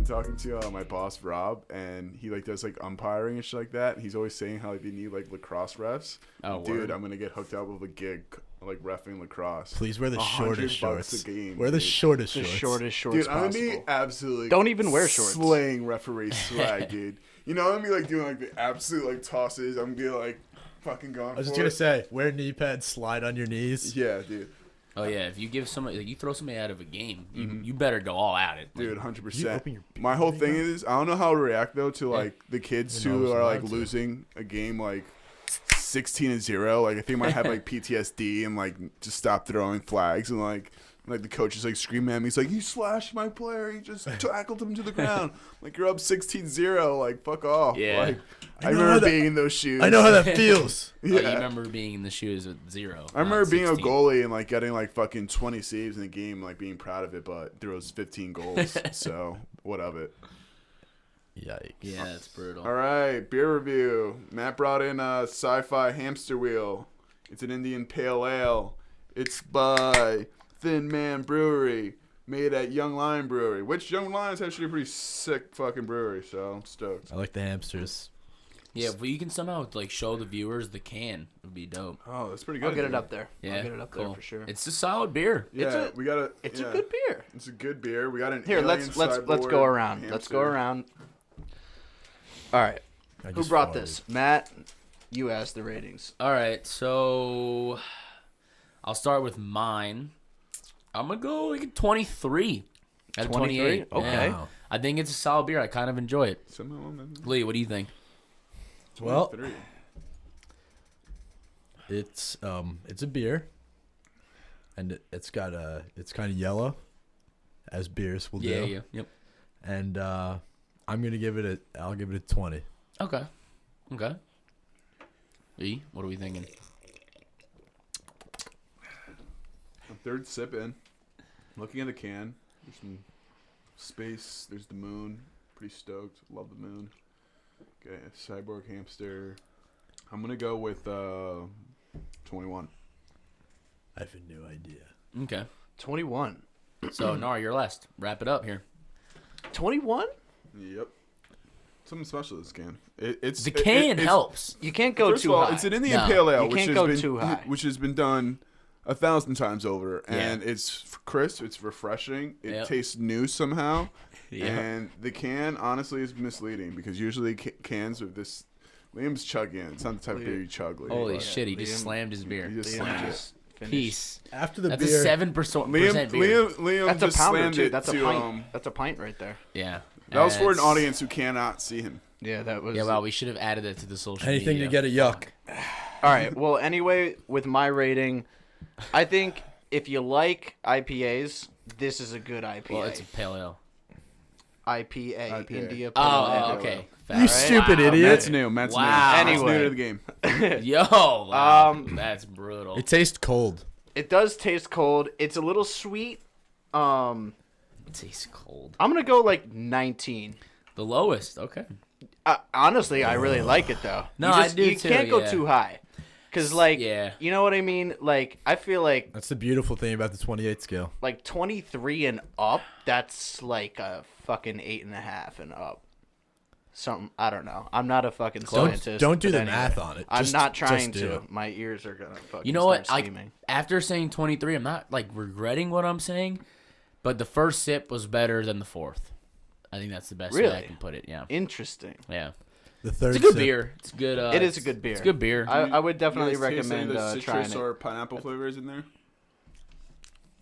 talking to my boss Rob, and he like does like umpiring and shit like that. He's always saying how like they need like lacrosse refs. Oh, dude, word. I'm gonna get hooked up with a gig like reffing lacrosse. Please wear the shortest shorts. $100 a game, wear the dude. shortest The shorts. shortest shorts Dude, I'm gonna possible. be absolutely Don't even wear shorts. Slaying referee swag, dude. You know, I'm gonna be like doing like the absolute like tosses. I'm gonna be like fucking going. I was just for gonna it. say, wear knee pads, slide on your knees. Yeah, dude. Oh yeah, if you give somebody, like, you throw somebody out of a game, you better go all at it, Dude, like, 100%. My whole thing is, I don't know how to react though to like the kids You're not who are like allowed to. losing a game like 16-0. Like I think I might have like PTSD and like just stop throwing flags and like the coach is like screaming at me. He's like, "You slashed my player. You just tackled him to the ground. Like you're up 16-0. Like fuck off." Yeah. Like I know remember how that- being in those shoes. I know how that feels. Oh, you remember being in the shoes with 0. I remember not being a 16. goalie and like getting like fucking 20 saves in a game, like being proud of it, but there was 15 goals. So what of it? Yikes. Yeah, that's brutal. All right, beer review. Matt brought in a Sci-Fi Hamster Wheel. It's an Indian Pale Ale. It's by Thin Man Brewery, made at Young Lion Brewery, which Young Lion is actually a pretty sick fucking brewery, so I'm stoked. I like the hamsters. Yeah, if you can somehow like show the viewers the can, it would be dope. Oh, that's pretty good. I'll get it dude. up there. Yeah, I'll get it up cool. there for sure. It's a solid beer. Yeah, we got It's yeah, a good beer. It's a good beer. We got an Here, alien let's cyborg go around. Let's go hamster. around. All right. I Who just brought farted. this? Matt, you asked the ratings. All right, so I'll start with mine. I'm gonna go like a 23 out of 28. 23? Okay. Yeah. Wow. I think it's a solid beer. I kind of enjoy it. Somehow I'm in Lee, what do you think? Well, 23. it's a beer, and it's kind of yellow, as beers will Yeah, do. yeah, yep. And I'll give it a 20. Okay, okay. E, what are we thinking? Third sip in. Looking at the can. There's some space. There's the moon. Pretty stoked. Love the moon. Okay, cyborg hamster. I'm gonna go with 21. I have no idea. Okay, 21. so Nara, you're last. Wrap it up here. 21? Yep. Something special this can. It's The can helps. You can't go First too of all, high. it's an Indian No. Pale Ale, You which can't has go been too high. which has been done 1,000 times over, Yeah. and it's crisp. It's refreshing. It Yep. tastes new somehow. Yeah. And the can honestly is misleading because usually cans with this, Liam's chugging it. It's not the type of beer you chug. Liam, Holy but shit, he just Liam- slammed his beer. He just Liam slammed it. just finished. Peace. After the That's beer, a 7% Liam, beer. Liam That's a just pounder slammed too. it That's a to pint. That's a pint right there. Yeah. that was for an It's- audience who cannot see him. Yeah, that was. Yeah, well, we should have added it to the social anything media. to get a yuck. All right. Well, anyway, with my rating, I think if you like IPAs, this is a good IPA. Well, it's a pale ale. IPA, IPA. India. Oh, Pale Ale. okay. You stupid idiot. Matt's new. Matt's Wow. new. Matt's new Anyway. to the game. Yo, wow. Um, That's brutal. It tastes cold. It does taste cold. It's a little sweet. It tastes cold. I'm gonna go like 19. The lowest. Okay. Honestly, I really like it though. No, you I do You too, can't go yeah. too high, cause like, Yeah. you know what I mean. Like, I feel like That's the beautiful thing about the 28 scale. 23 and up. That's like a fucking 8.5 and up. Something I don't know. I'm not a fucking scientist. Don't do but the anyway. math on it. I'm Just- not just trying do to. it. My ears are gonna fucking. You know what? Start Like steaming. after saying 23, I'm not like regretting what I'm saying, but the first sip was better than the fourth. I think that's the best way I Really? can put it. Yeah. Interesting. Yeah. The third It's a good sip- beer. It's good. It is a good beer. It's a good beer. I would definitely You guys taste any recommend of the trying citrus it. or pineapple flavors in there.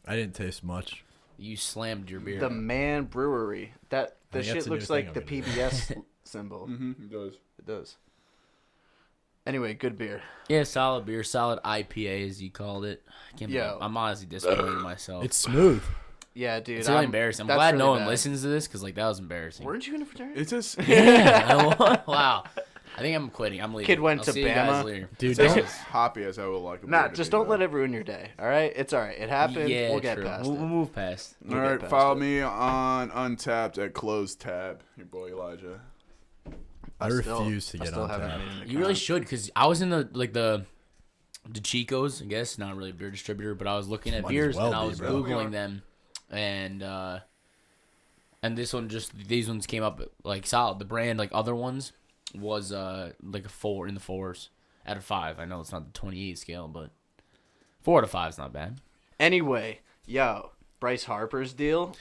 I didn't taste much. You slammed your beer. The Man Brewery. That the I think that's shit a new looks thing like the I'm gonna do. PBS symbol. Mm-hmm. It does. It does. Anyway, good beer. Yeah, solid beer, solid IPA as you called it. I can't Yo. believe, I'm honestly disappointed in myself. It's smooth. Yeah, dude. It's really embarrassing. I'm that's glad no really one bad. listens to this because like that was embarrassing. Weren't you in a fraternity? It's just Yeah. Wow. I think I'm quitting. I'm leaving. Kid went I'll to see you guys Bama. later. Dude, it's don't. as hoppy as I would like. a Nah, beer to just be, don't though. let it ruin your day. All right, it's all right. It happened. Yeah, we'll get true. past We'll it. move past. All We'll right, get past follow it. me on Untapped at closed tab. Your boy Elijah. I refuse to I get still on haven't tap. made an You really account. should because I was in the Chico's, I guess, not really a beer distributor, but I was looking at Might as beers well and I be, was bro. Googling them, and And these ones came up like solid. The brand, like other ones, was like a 4 in the 4s out of 5. I know it's not the 28 scale, but 4 out of 5 is not bad. Anyway, Bryce Harper's deal.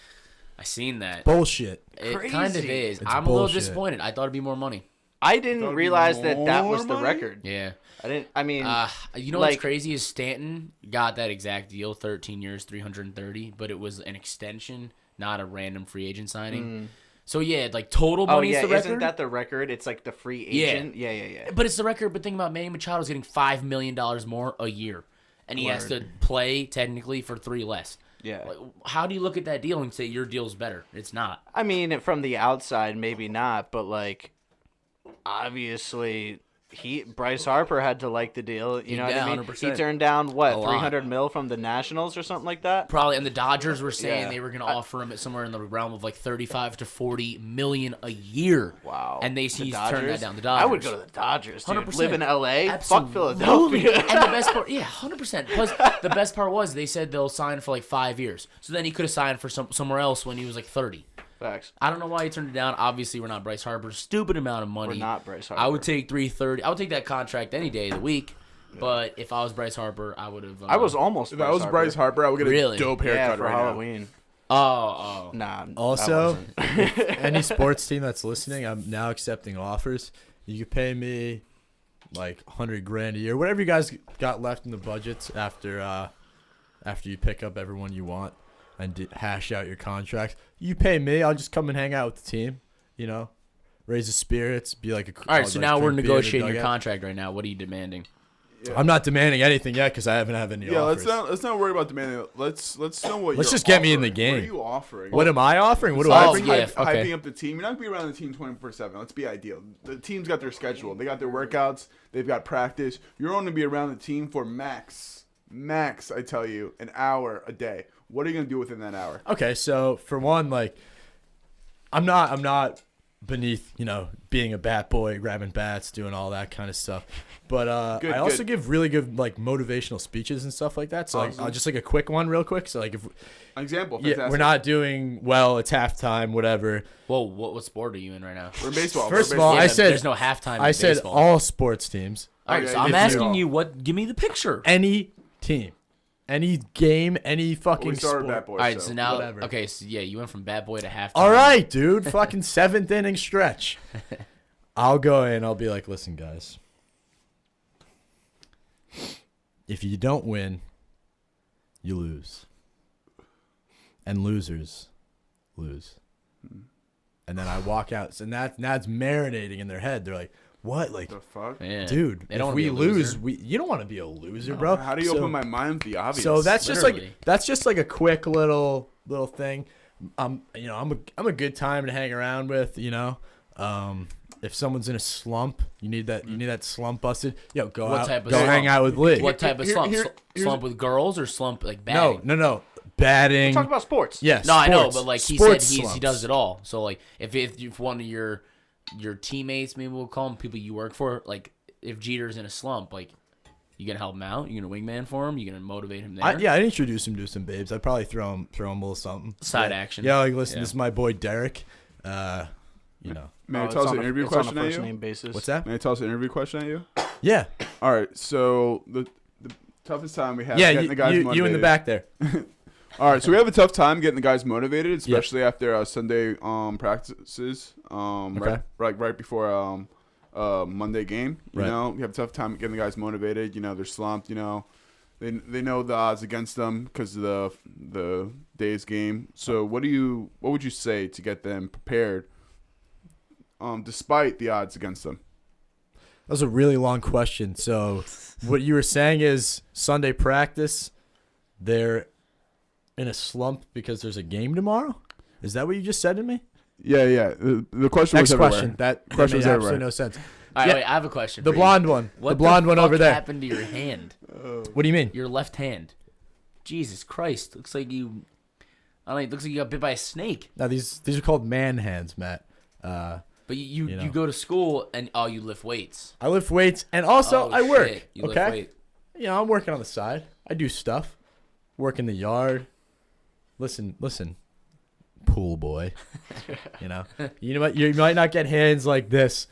I seen that. Bullshit. It Crazy. kind of is. It's I'm a little bullshit. disappointed. I thought it'd be more money. I didn't realize that was the more money? record. Yeah. I mean, you know what's crazy is Stanton got that exact deal, 13 years, 330, but it was an extension, not a random free agent signing. So yeah, like total money is the record. Isn't that the record? It's like the free agent. Yeah. But it's the record. But think about Manny Machado's getting $5 million more a year, and he has to play technically for 3 less. Yeah. Like, how do you look at that deal and say your deal's better? It's not. I mean, from the outside, maybe not, but like, obviously, Bryce Harper had to like the deal. You know what I mean? 100%. He turned down what, A lot. $300 million from the Nationals or something like that. Probably, and the Dodgers were saying Yeah. they were going to offer him at somewhere in the realm of like 35 to 40 million a year. Wow. And he's turned that Dodgers? down. The Dodgers. I would go to the Dodgers, dude. 100%. Live in L.A. Absolutely. Fuck Philadelphia. And the best part, 100%. Plus, the best part was they said they'll sign for like 5 years. So then he could have signed for somewhere else when he was like 30. Facts. I don't know why he turned it down. Obviously, we're not Bryce Harper. Stupid amount of money. We're not Bryce Harper. I would take 330. I would take that contract any day of the week. But if I was Bryce Harper, I would have. I was almost. If I was Bryce Harper, I would get Really? a dope haircut for right Halloween. Oh. Nah. Also, any sports team that's listening, I'm now accepting offers. You could pay me like $100,000 a year, whatever you guys got left in the budgets after you pick up everyone you want and hash out your contracts. You pay me, I'll just come and hang out with the team. You know, raise the spirits, be like a. All right, so now we're drink beer in the negotiating your dugout. contract right now. What are you demanding? Yeah. I'm not demanding anything yet because I haven't had any offers. let's not worry about demanding. Let's know what. Let's you're just get me in the offering. game. What are you offering? What am I offering? What do I bring? yeah, okay. Hyping up the team. You're not gonna be around the team 24/7. Let's be ideal. The team's got their schedule. They got their workouts. They've got practice. You're only gonna be around the team for max. I tell you, an hour a day. What are you gonna do within that hour? Okay, so for one, like, I'm not beneath, being a bat boy, grabbing bats, doing all that kind of stuff. But I also give really good like motivational speeches and stuff like that. So Awesome. just like a quick one, real quick. So like if An example. yeah, Fantastic. we're not doing well, it's halftime, whatever. Whoa, what sport are you in right now? We're in baseball. First We're of all, baseball. I said there's no halftime. I in said baseball. all sports teams, All right, Okay, so I'm if asking you- you give me the picture. any team, any game, any fucking we started sport. bat boys. All right, so now, whatever. okay, so yeah, you went from bad boy to halftime. All right, dude, fucking 7th inning stretch. I'll go in. I'll be like, listen, guys. If you don't win, you lose. And losers lose. And then I walk out. And that's marinating in their head. They're like, what? Like, The fuck? Yeah. dude, They don't if wanna we be a lose, loser. you don't want to be a loser, bro. How do you open my mind to the obvious? So that's just Literally. like a quick little thing. I'm a good time to hang around with, if someone's in a slump, you need that slump busted. Yo, go What out, type of go slump? hang out with Lee. What type of Here- slump? here's- Slump with girls or slump like batting? No, batting. Talk about sports. Yes. No, I know, sports. but like he Sports said, he slumps. does it all. So like, if one of your teammates, maybe we'll call them people you work for, like if Jeter's in a slump, like you gonna help him out? You gonna wingman for him? You gonna motivate him there? I'd introduce him to some babes. I'd probably throw him a little something. Side Yeah. action. Yeah, like listen, Yeah. this is my boy Derek. May I it's toss on an a- interview it's on a question at first you? name basis. What's that? May I toss an interview question at you? Yeah. All right. So the toughest time we have Yeah, getting the guys motivated. you in the back there. All right, so we have a tough time getting the guys motivated, especially after Sunday practices. Okay. Right before Monday game. You Right. know, we have a tough time getting the guys motivated. You know, they're slumped. You know, they know the odds against them because of the day's game. So what would you say to get them prepared, despite the odds against them? That was a really long question. So what you were saying is Sunday practice, they're in a slump because there's a game tomorrow? Is that what you just said to me? Yeah. The question Next was everywhere. question. That Question made was everywhere. absolutely no sense. All right, Yeah. wait, I have a question. The for blonde you. one. What The blonde one fuck over there. happened to your hand? What do you mean? Your left hand. Jesus Christ! Looks like you. I don't know. It looks like you got bit by a snake. No, these are called man hands, Matt. But you You know. go to school and you lift weights. I lift weights and also Oh, I work. shit. You okay. lift weight. You know, I'm working on the side. I do stuff. Work in the yard. Listen. pool boy. You know what? You might not get hands like this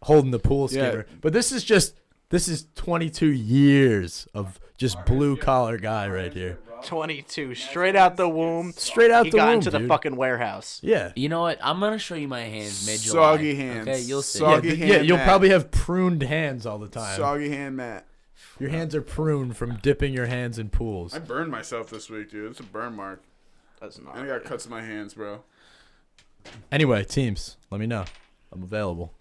holding the pool skimmer, but this is 22 years of just blue collar guy right here. 22, straight out the womb. Straight out He the got womb, into the dude. fucking warehouse. Yeah. You know what? I'm gonna show you my hands mid-July. Soggy hands. Okay, you'll see. Soggy Yeah, hand you'll Matt. probably have pruned hands all the time. Soggy hand Matt. Your hands are pruned from dipping your hands in pools. I burned myself this week, dude. It's a burn mark. That's not. And I got cuts in my hands, bro. Anyway, teams, let me know. I'm available.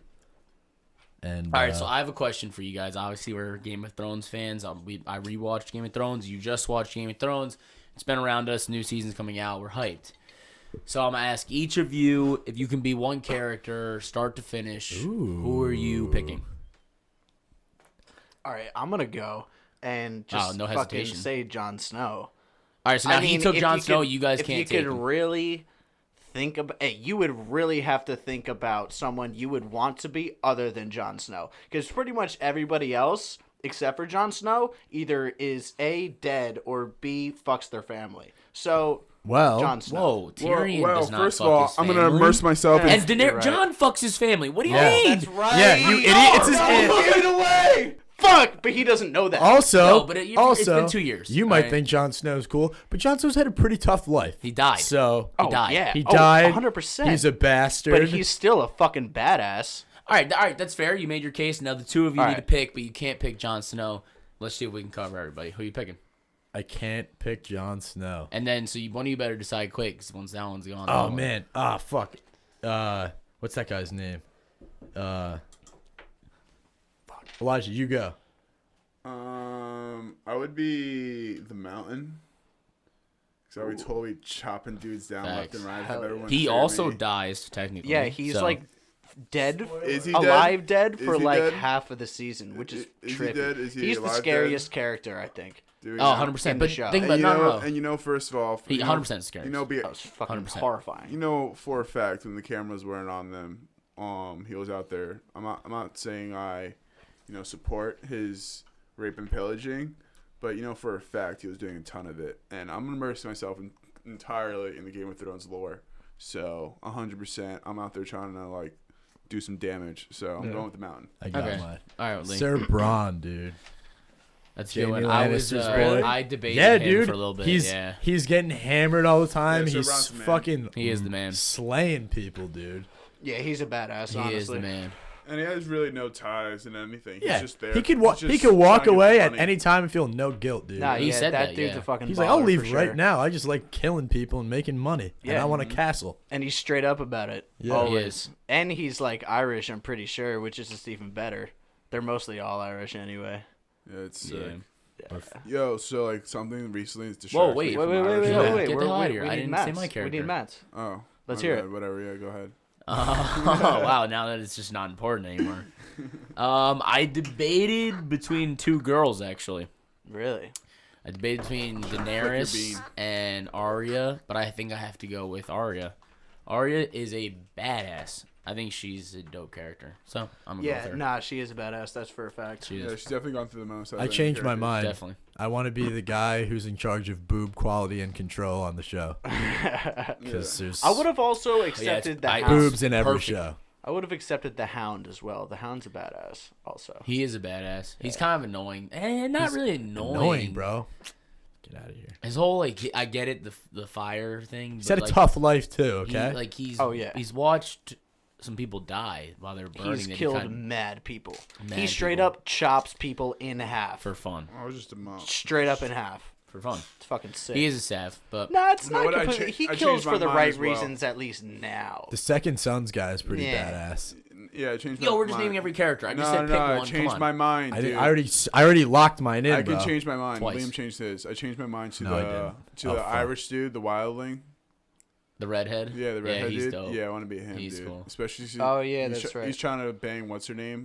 And All right, so I have a question for you guys. Obviously, we're Game of Thrones fans. I rewatched Game of Thrones. You just watched Game of Thrones. It's been around us. New season's coming out. We're hyped. So I'm going to ask each of you, if you can be one character, start to finish, who are you picking? All right, I'm gonna go and just no fucking hesitation. say Jon Snow. All right, so now he took if Jon you Snow. could- You guys if can't you take could him. really think about, you would really have to think about someone you would want to be other than Jon Snow, because pretty much everybody else except for Jon Snow either is A, dead, or B, fucks their family. So Jon Snow. Whoa, Tyrion well, does not first fuck of all, his I'm family. gonna immerse myself in. And You're right. Jon fucks his family. What do you Yeah. mean? That's right. Yeah, you idiot. It's his Give it away! Fuck, but he doesn't know that. Also, No, but it's also, been 2 years, You might right? think Jon Snow's cool, but Jon Snow's had a pretty tough life. He died. So Oh, died. yeah. he Oh, died. 100%. He's a bastard. But he's still a fucking badass. All right, that's fair. You made your case. Now the two of you All need right. to pick, but you can't pick Jon Snow. Let's see if we can cover everybody. Who are you picking? I can't pick Jon Snow. And then, one of you better decide quick, because once that one's gone. Oh then- man. Ah fuck. What's that guy's name? Fuck. Elijah, you go. I would be the Mountain. Because I would totally chopping dudes down left Facts. and right. Have Hell everyone He fear also me. dies technically. Yeah, he's so- like dead, Is he alive dead? dead for Is he like dead? half of the season, which is Is he trippy. dead? Is he He's the alive scariest character, I think. Do we Oh, know? 100%. in the But show. think And about you know, no. and you know, first of all, He you know, 100% scary. You know, That was fucking 100%. horrifying. you know for a fact when the cameras weren't on them, he was out there. I'm not saying I, support his rape and pillaging, but for a fact he was doing a ton of it, and I'm immersing myself entirely in the Game of Thrones lore. So 100%, I'm out there trying to do some damage. So I'm going with the Mountain. I got Okay. mine. All right, Lee. Sir Braun, dude. That's Jamie good. I Lannister's boy. I debated Yeah, him dude. for a little bit. He's he's getting hammered all the time. Yeah, Sir He's Braun's the man. fucking He is the man. slaying people, dude. Yeah, he's a badass. He honestly, is the man. And he has really no ties in anything. Yeah, He's just there. he could He's he just could walk trying to get away the at money. any time and feel no guilt, dude. Nah, He yeah, said that that, dude's yeah. a fucking. He's like, I'll baller leave for right sure. now. I just like killing people and making money, and Yeah. I want a castle. And he's straight up about it. Yeah. always. He is. And he's like Irish, I'm pretty sure, which is just even better. They're mostly all Irish anyway. Yeah, it's sick. Yeah. Yo, so something recently is Whoa, distracting. wait. me Wait, from wait, wait, Irish wait, Yeah. life. wait, wait. Get the We're- hell out of we- here. we I need didn't Matt's. say my We character. need Matt's. Oh, Let's my hear bad. it. Whatever. Yeah, go ahead. Oh, wow. Now that it's just not important anymore. I debated between two girls, actually. Really? I debated between Daenerys bean. and Arya, but I think I have to go with Arya. Arya is a badass. I think she's a dope character. So, I'm going to go Yeah, with her. nah, she is a badass. That's for a fact. She Yeah, is. she's definitely gone through the most. I changed my mind. Definitely. I want to be the guy who's in charge of boob quality and control on the show. Because there's I would have also yeah, accepted the I- Hound. boobs in every perfect. show. I would have accepted the Hound as well. The Hound's a badass, also. He is a badass. He's kind of annoying. Not He's really annoying. Annoying, bro. Get out of here. His whole, I get it, the fire thing. He's but, had a tough life too. he- Okay. Oh, yeah. He's watched some people die while they're burning. He's that he killed kinda- mad people. Mad He straight people. up chops people in half. for fun. I was just a monk. Straight up in half. For fun. It's fucking sick. He is a sav, but No, it's You know not what, I completely. cha- He I kills changed for my the mind right as well. reasons, at least now. The second son's guy is pretty Yeah. badass. Yeah, I changed. yo, my we're just mind. naming every character. I just No, said pick no, one. I Come changed on. my mind. I, dude. I already locked mine in, I bro. can change my mind. Twice. Liam changed his. I changed my mind to No, I the didn't. to Oh, the fuck. Irish dude, the wildling. The redhead. Yeah, the redhead he's dude. dope. Yeah, I want to be him, He's dude. cool. Especially. Oh, yeah, he's that's right. He's trying to bang what's her name?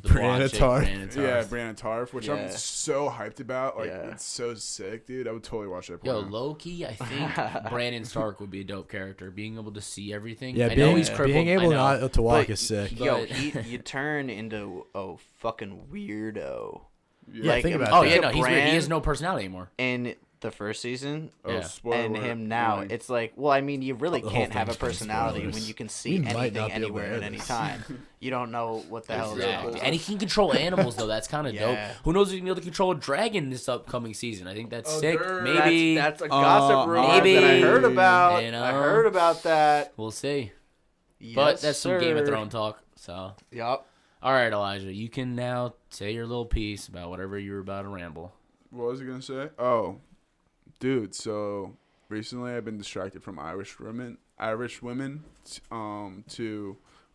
The Brianna blonde chick, Tarth. Brianna Tarth. Yeah, Brianna Tarth, which Yeah. I'm so hyped about. Like, Yeah. it's so sick, dude. I would totally watch that. Yo, porno. Loki, I think Brandon Stark would be a dope character. Being able to see everything. Yeah, I know being, he's crippled. being able I know. not to walk But is sick. Yo, But- you turn into a fucking weirdo. Yeah, think about Oh that. yeah, no, the he's weird. He brand has no personality anymore. And the first season Yeah. spoiler and alert. him now, Warning. it's like, well, I mean, you really The whole can't have a thing's been personality spoilers. when you can see We might anything not be able to anywhere air at any this. time. You don't know what the hell is Exactly. going on. And he can control animals though. That's kind of Yeah. dope. Who knows if he's gonna be able to control a dragon this upcoming season? I think that's Oh, sick. there- Maybe That's a gossip rumor maybe. that I heard about. You know? I heard about that. we'll see. But Yes, that's some Game of sir. Thrones talk. So, Yup. all right, Elijah, you can now say your little piece about whatever you were about to ramble. What was I gonna say? Oh, dude. So recently, I've been distracted from Irish women, to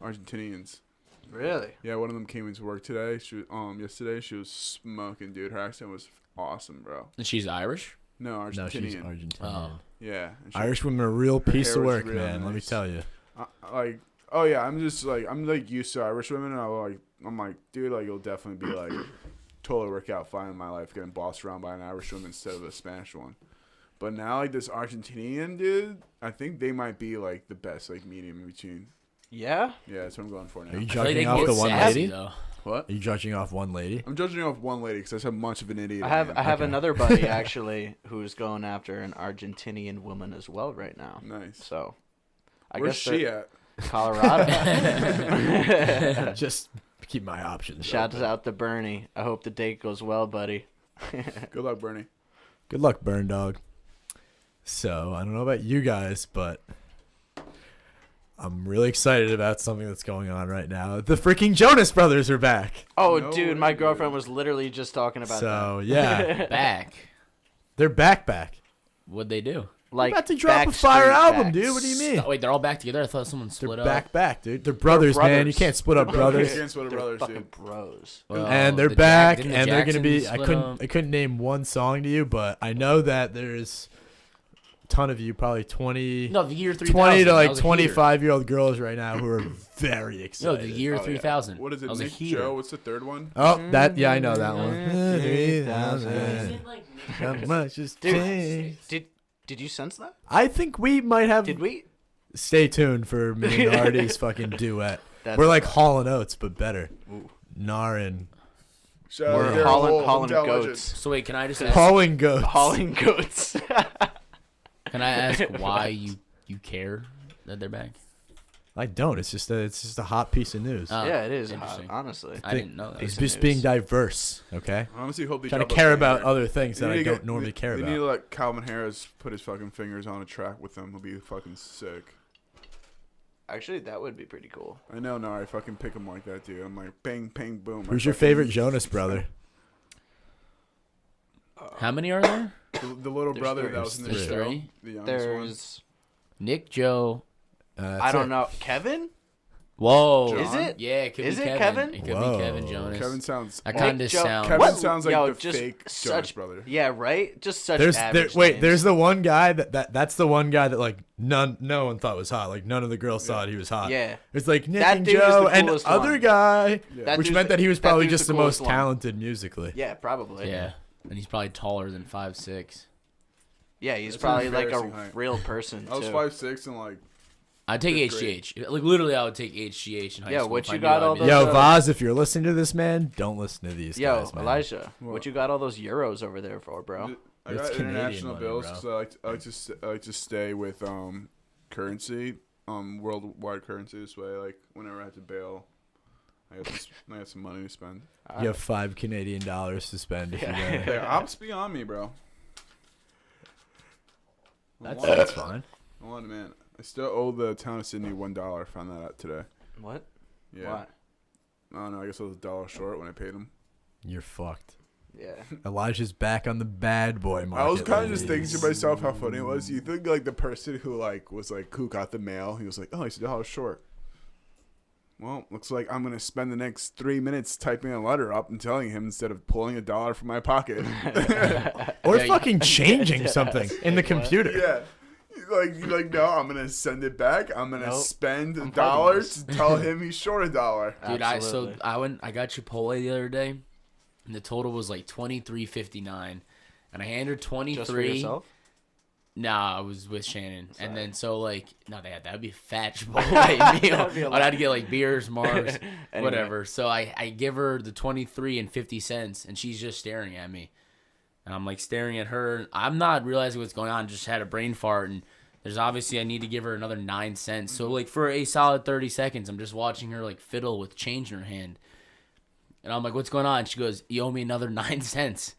Argentinians. Really? Yeah, one of them came into work today. Yesterday she was smoking, dude. Her accent was awesome, bro. And she's Irish. No, No, she's Argentinian. Argentinian. Oh. Yeah. and she- Irish women are a real piece hair of was work, real man. Let me nice. tell you. like, oh yeah, I'm used to Irish women, and I'm like, dude, like it'll definitely be like totally work out fine in my life getting bossed around by an Irish woman instead of a Spanish one. But now like this Argentinian dude, I think they might be like the best like medium in between. Yeah? Yeah, that's what I'm going for now. Are you I feel like they judging can off get the one sassy, lady? though. What? Are you judging off one lady? I'm judging off one lady because I have much of an idiot. I have Okay. another buddy actually who's going after an Argentinian woman as well right now. Nice. So I Where's guess she at? Colorado. Just keep my options. Shouts open. out to Bernie. I hope the date goes well, buddy. Good luck, Bernie. Good luck, Burn Dog. So, I don't know about you guys, but I'm really excited about something that's going on right now. The freaking Jonas Brothers are back. Oh, No dude, way, my girlfriend dude. was literally just talking about So, yeah. Back. They're back. What'd they do? that. Like, They're about to drop a Backstreet fire album, Backs. dude. What do you mean? Oh, wait, they're all back together? I thought someone They're split up. back, dude. They're brothers, man. You brothers. can't split up You brothers. can't split a They're brothers, fucking dude. bros. Well, And they're the back, didn't the and they're gonna be. Jacksons I split up? couldn't name one song to you, but I know that there's a ton of you, probably 20, No, the year 3000. 20 to That like was a heater. 25-year-old girls right now who are very No, excited. the year Oh, yeah. 3000. What is it? That was a Nick heater. Joe? What's the third one? Oh, that yeah, I know that one. Mm, 3000. How much has changed? Did you sense that? I think we might have. Did we? Stay tuned for me and Artie's fucking duet. That's We're like Hall and Oates, but better. Ooh. Narin. Shout We're out to Daryl Holland Hall, hometown goats. legend. So wait, can I just ask, Hauling goats. Hauling goats. can I ask why you care that they're back? I don't. It's just a hot piece of news. Oh, Yeah, it is hot, interesting. honestly. I didn't know that. It's decent just being news. diverse, okay? I honestly hope they Trying to drop a care about banger. other things They that need I to don't get- normally care They about. need to let Calvin Harris put his fucking fingers on a track with them. He'll be fucking sick. Actually, that would be pretty cool. I know, no, I fucking pick him like that, dude. I'm like, bang, bang, boom. Who's I your fucking- favorite Jonas brother? How many are there? The little There's brother three. that was in the There's show. three? The youngest one. There's, Nick, Joe. I don't know, Kevin? Whoa. Is it? Yeah, it could Is be it Kevin. Kevin? It could Whoa. be Kevin Jonas. Kevin sounds. I kind Nick, of Joe- sound. Kevin What? sounds like Yo, the just fake Jonas such- brother. Yeah, right? Just such There's average wait, names. there's the one guy that's the one guy that like no one thought was hot. Like none of the girls thought he was hot. Yeah. It's like Nick That and dude is Joe the and coolest other one. guy, Yeah. which dude's meant the- that he was that probably dude's just the coolest most one. talented musically. Yeah, probably. Yeah, and he's probably taller than 5'6". Yeah, he's That's probably like embarrassing a height. real person, I was too. 5'6" and like. I'd take Fifth grade. HGH. Like literally, I would take HGH in high Yeah, school. what if I you knew got I'd all be those, there. Yo, Vaz, if you're listening to this, man, don't listen to these Yo, guys, man. Elijah, What? what you got all those euros over there for, bro? I It's got Canadian international money, bills bro. because I like to stay with currency, worldwide currency. This way, like whenever I have to bail, I have some money to spend. You have $5 Canadian to spend if you Yeah. got Hey, ops be on me, bro. That's fine. Hold on, man. I still owe the town of Sydney $1. Found that out today. What? Yeah. What? I don't know. I guess I was $1 short when I paid him. You're fucked. Yeah. Elijah's back on the bad boy market. I was kind of just ladies. thinking to myself how funny it was. You think like the person who like was like who got the mail? He was like, oh, he's $1 short. Well, looks like I'm gonna spend the next 3 minutes typing a letter up and telling him instead of pulling $1 from my pocket. Or Yeah, fucking changing something in the computer. Yeah. You're like, no, I'm gonna send it back. I'm gonna Nope. spend I'm $1 fucking to tell him he's short $1. Dude, Absolutely. I got Chipotle the other day, and the total was like $23.59, and I handed her 23. Just for yourself? Nah, I was with Shannon, Sorry. and then so like that'd be a fat Chipotle meal. That'd be a I'd lot. have to get like beers, Mars, Anyway. whatever. So I give her the 23 and 50 cents, and she's just staring at me. And I'm like staring at her. I'm not realizing what's going on. Just had a brain fart, and there's obviously I need to give her another 9 cents. So like for a solid 30 seconds, I'm just watching her like fiddle with change in her hand. And I'm like, what's going on? She goes, you owe me another 9 cents.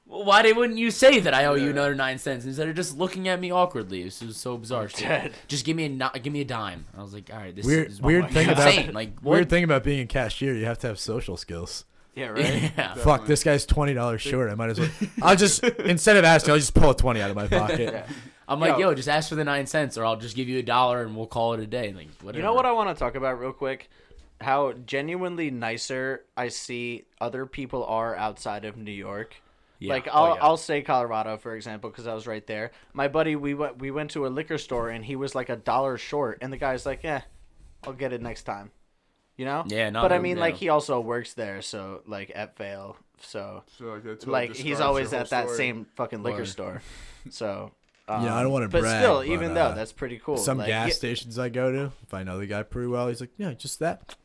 Well, why wouldn't you say that I owe you another 9 cents instead of just looking at me awkwardly? This was so bizarre. She's like, just give me a dime. I was like, all right, this is weird thing insane. about Like, weird thing about being a cashier, you have to have social skills. Yeah, right. Yeah. Fuck, this guy's $20 short. I might as well. I'll just instead of asking, I'll just pull a 20 out of my pocket. Yeah. I'm like, yo, just ask for the 9 cents, or I'll just give you $1 and we'll call it a day. Like, whatever. You know what I want to talk about real quick? How genuinely nicer I see other people are outside of New York. Yeah. Like Oh, yeah. I'll say Colorado for example because I was right there. My buddy, we went to a liquor store and he was like $1 short, and the guy's like, I'll get it next time. You know? Yeah, no, But I no, mean, no. like he also works there, so like at Vale, so like, that totally like he's describes always your whole at that story. same fucking liquor Or- store. So. I don't want to But brag. still, even though that's pretty cool. some like, gas yeah, stations I go to, if I know the guy pretty well, he's like, yeah, just that.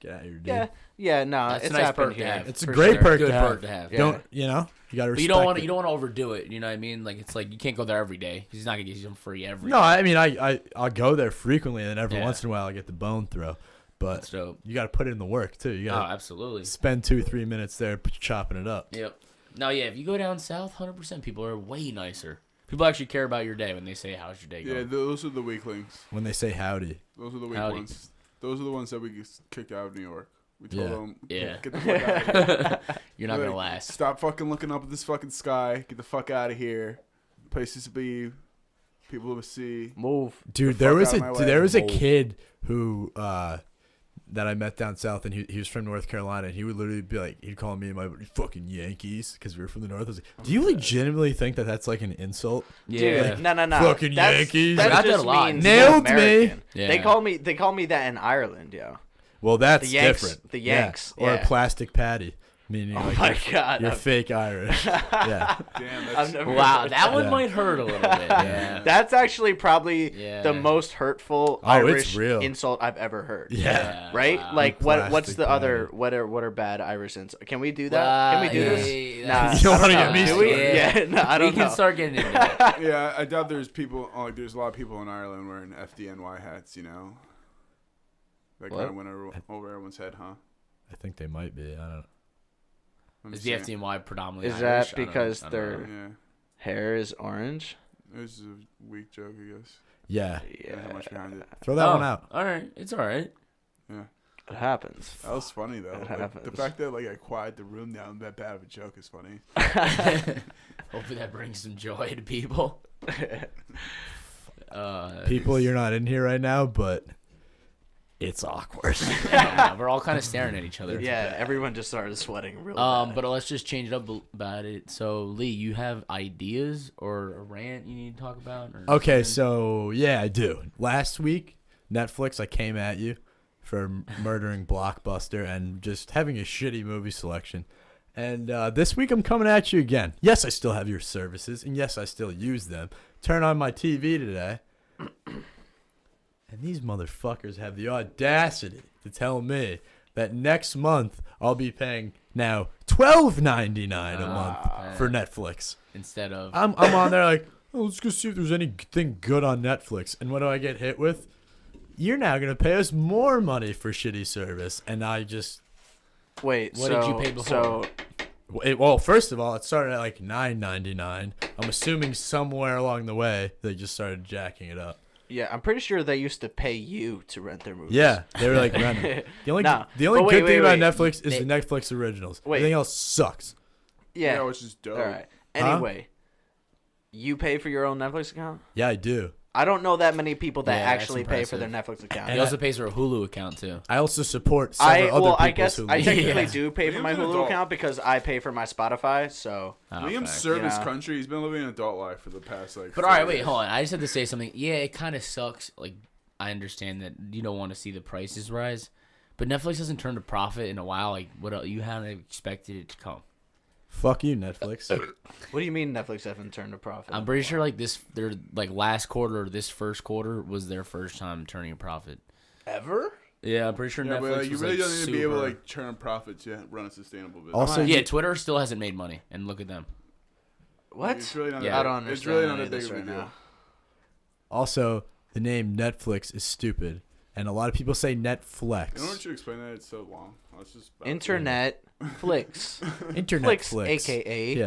Get out of here, dude. yeah, no, That's a it's nice happened perk to here. have. It's a for great sure. perk Good to have. perk to have. Yeah. Don't you know? You gotta But respect. you don't want to overdo it. You know what I mean? Like it's like you can't go there every day. He's not gonna get you some free every. No, day. I mean I'll go there frequently, and then every Yeah. once in a while I get the bone throw. But That's dope. you got to put in the work too. You Oh, got to absolutely. spend 2-3 minutes there chopping it up. Yep. No, yeah. If you go down south, 100% people are way nicer. People actually care about your day when they say, "How's your day going?" Yeah, those are the weaklings. When they say howdy, Those are the weak Howdy. ones. Those are the ones that we get kicked out of New York. We told Yeah. them, Yeah. get the fuck out of here. You're not Like, gonna last. Stop fucking looking up at this fucking sky. Get the fuck out of here. Places to be, people to see. Move. dude, The there fuck was out of my way. there was a Oh. kid who that I met down south, and he was from North Carolina, and he would literally be like, he'd call me and my fucking Yankees because we were from the North. I was like, do you legitimately think that that's like an insult? Yeah. Dude, no. Fucking Yankees. That I got that just a lot. means Nailed me. American. Yeah. They call me that in Ireland, yo. Well, that's The Yanks- different. the Yanks, Yeah. Or yeah. a plastic patty, meaning Oh like my you're, God, you're I've- fake Irish. Yeah. Damn, I've that's never Wow, heard that one Yeah. might hurt a little bit. Yeah. That's actually probably Yeah. the most hurtful Oh, it's Irish real. insult I've ever heard. Yeah. Right? Wow. Like what's Plastic the other patty. what are bad Irish insults? Can we do that? Can we do yeah, this? yeah, Nah, You don't I wanna know. get me Do we? started. Yeah, no, I don't we know. can start getting into it. yeah. I doubt there's people. Like, there's a lot of people in Ireland wearing FDNY hats. You know, that What? kind of went over everyone's head, huh? I think they might be. I don't know. I'm Is just the saying. FDNY predominantly Is Irish? that I don't- because I don't they're- know. Yeah, Hair is orange. it was a weak joke, I guess. Yeah. Yeah, not much behind it. Throw that Oh, one out. All right, it's all right. Yeah, It happens. that was funny though. It Like, happens. the fact that like I quieted the room down that bad of a joke is funny. Hopefully that brings some joy to people. People, you're not in here right now, but it's awkward. Yeah, we're all kind of staring at each other. Yeah, everyone just started sweating real bad. But let's just change it up about it. So, Lee, you have ideas or a rant you need to talk about? Or Okay, something? so yeah, I do. Last week, Netflix, I came at you for murdering Blockbuster and just having a shitty movie selection. And this week, I'm coming at you again. Yes, I still have your services, and yes, I still use them. Turn on my TV today, and these motherfuckers have the audacity to tell me that next month I'll be paying now $12.99 a month for Netflix. instead of I'm on there like, oh, let's go see if there's anything good on Netflix. And what do I get hit with? You're now gonna pay us more money for shitty service, and I just Wait, what did you pay before? So well, first of all, it started at like $9.99. I'm assuming somewhere along the way they just started jacking it up. yeah, I'm pretty sure they used to pay you to rent their movies. Yeah, they were like renting. The only Nah, the only but good wait, thing wait, about wait. Netflix is They- the Netflix originals. Wait. Everything else sucks. Yeah. which is dope. All right. Huh? Anyway, you pay for your own Netflix account? Yeah, I do. I don't know that many people that Yeah, that's actually pay for their impressive. Netflix account. he also pays for a Hulu account too. I also support several other I people's guess who I leave. technically Yeah. do pay for my Liam's an Hulu adult. account because I pay for my Spotify. So Oh, Liam's facts. served his Yeah. country. He's been living an adult life for the past like. But 4 all right, wait, years. hold on. I just have to say something. Yeah, it kind of sucks. Like, I understand that you don't want to see the prices rise, but Netflix hasn't turned a profit in a while. Like, what else? You hadn't expected it to come. Fuck you, Netflix. what do you mean Netflix haven't turned a profit? I'm pretty sure like their like last quarter or this first quarter was their first time turning a profit. Ever? Yeah, I'm pretty sure Yeah, Netflix but like, you was really like don't need to be able to super- like turn a profit to run a sustainable business. Also, Yeah, Twitter still hasn't made money, and look at them. What? It's really not Yeah. I don't It's understand really not any a of this big of a right deal. now. Also, the name Netflix is stupid, and a lot of people say Netflix. Why don't you explain that? It's so long. Let's just Internet flicks. Internet Flicks, flicks. aka Yeah.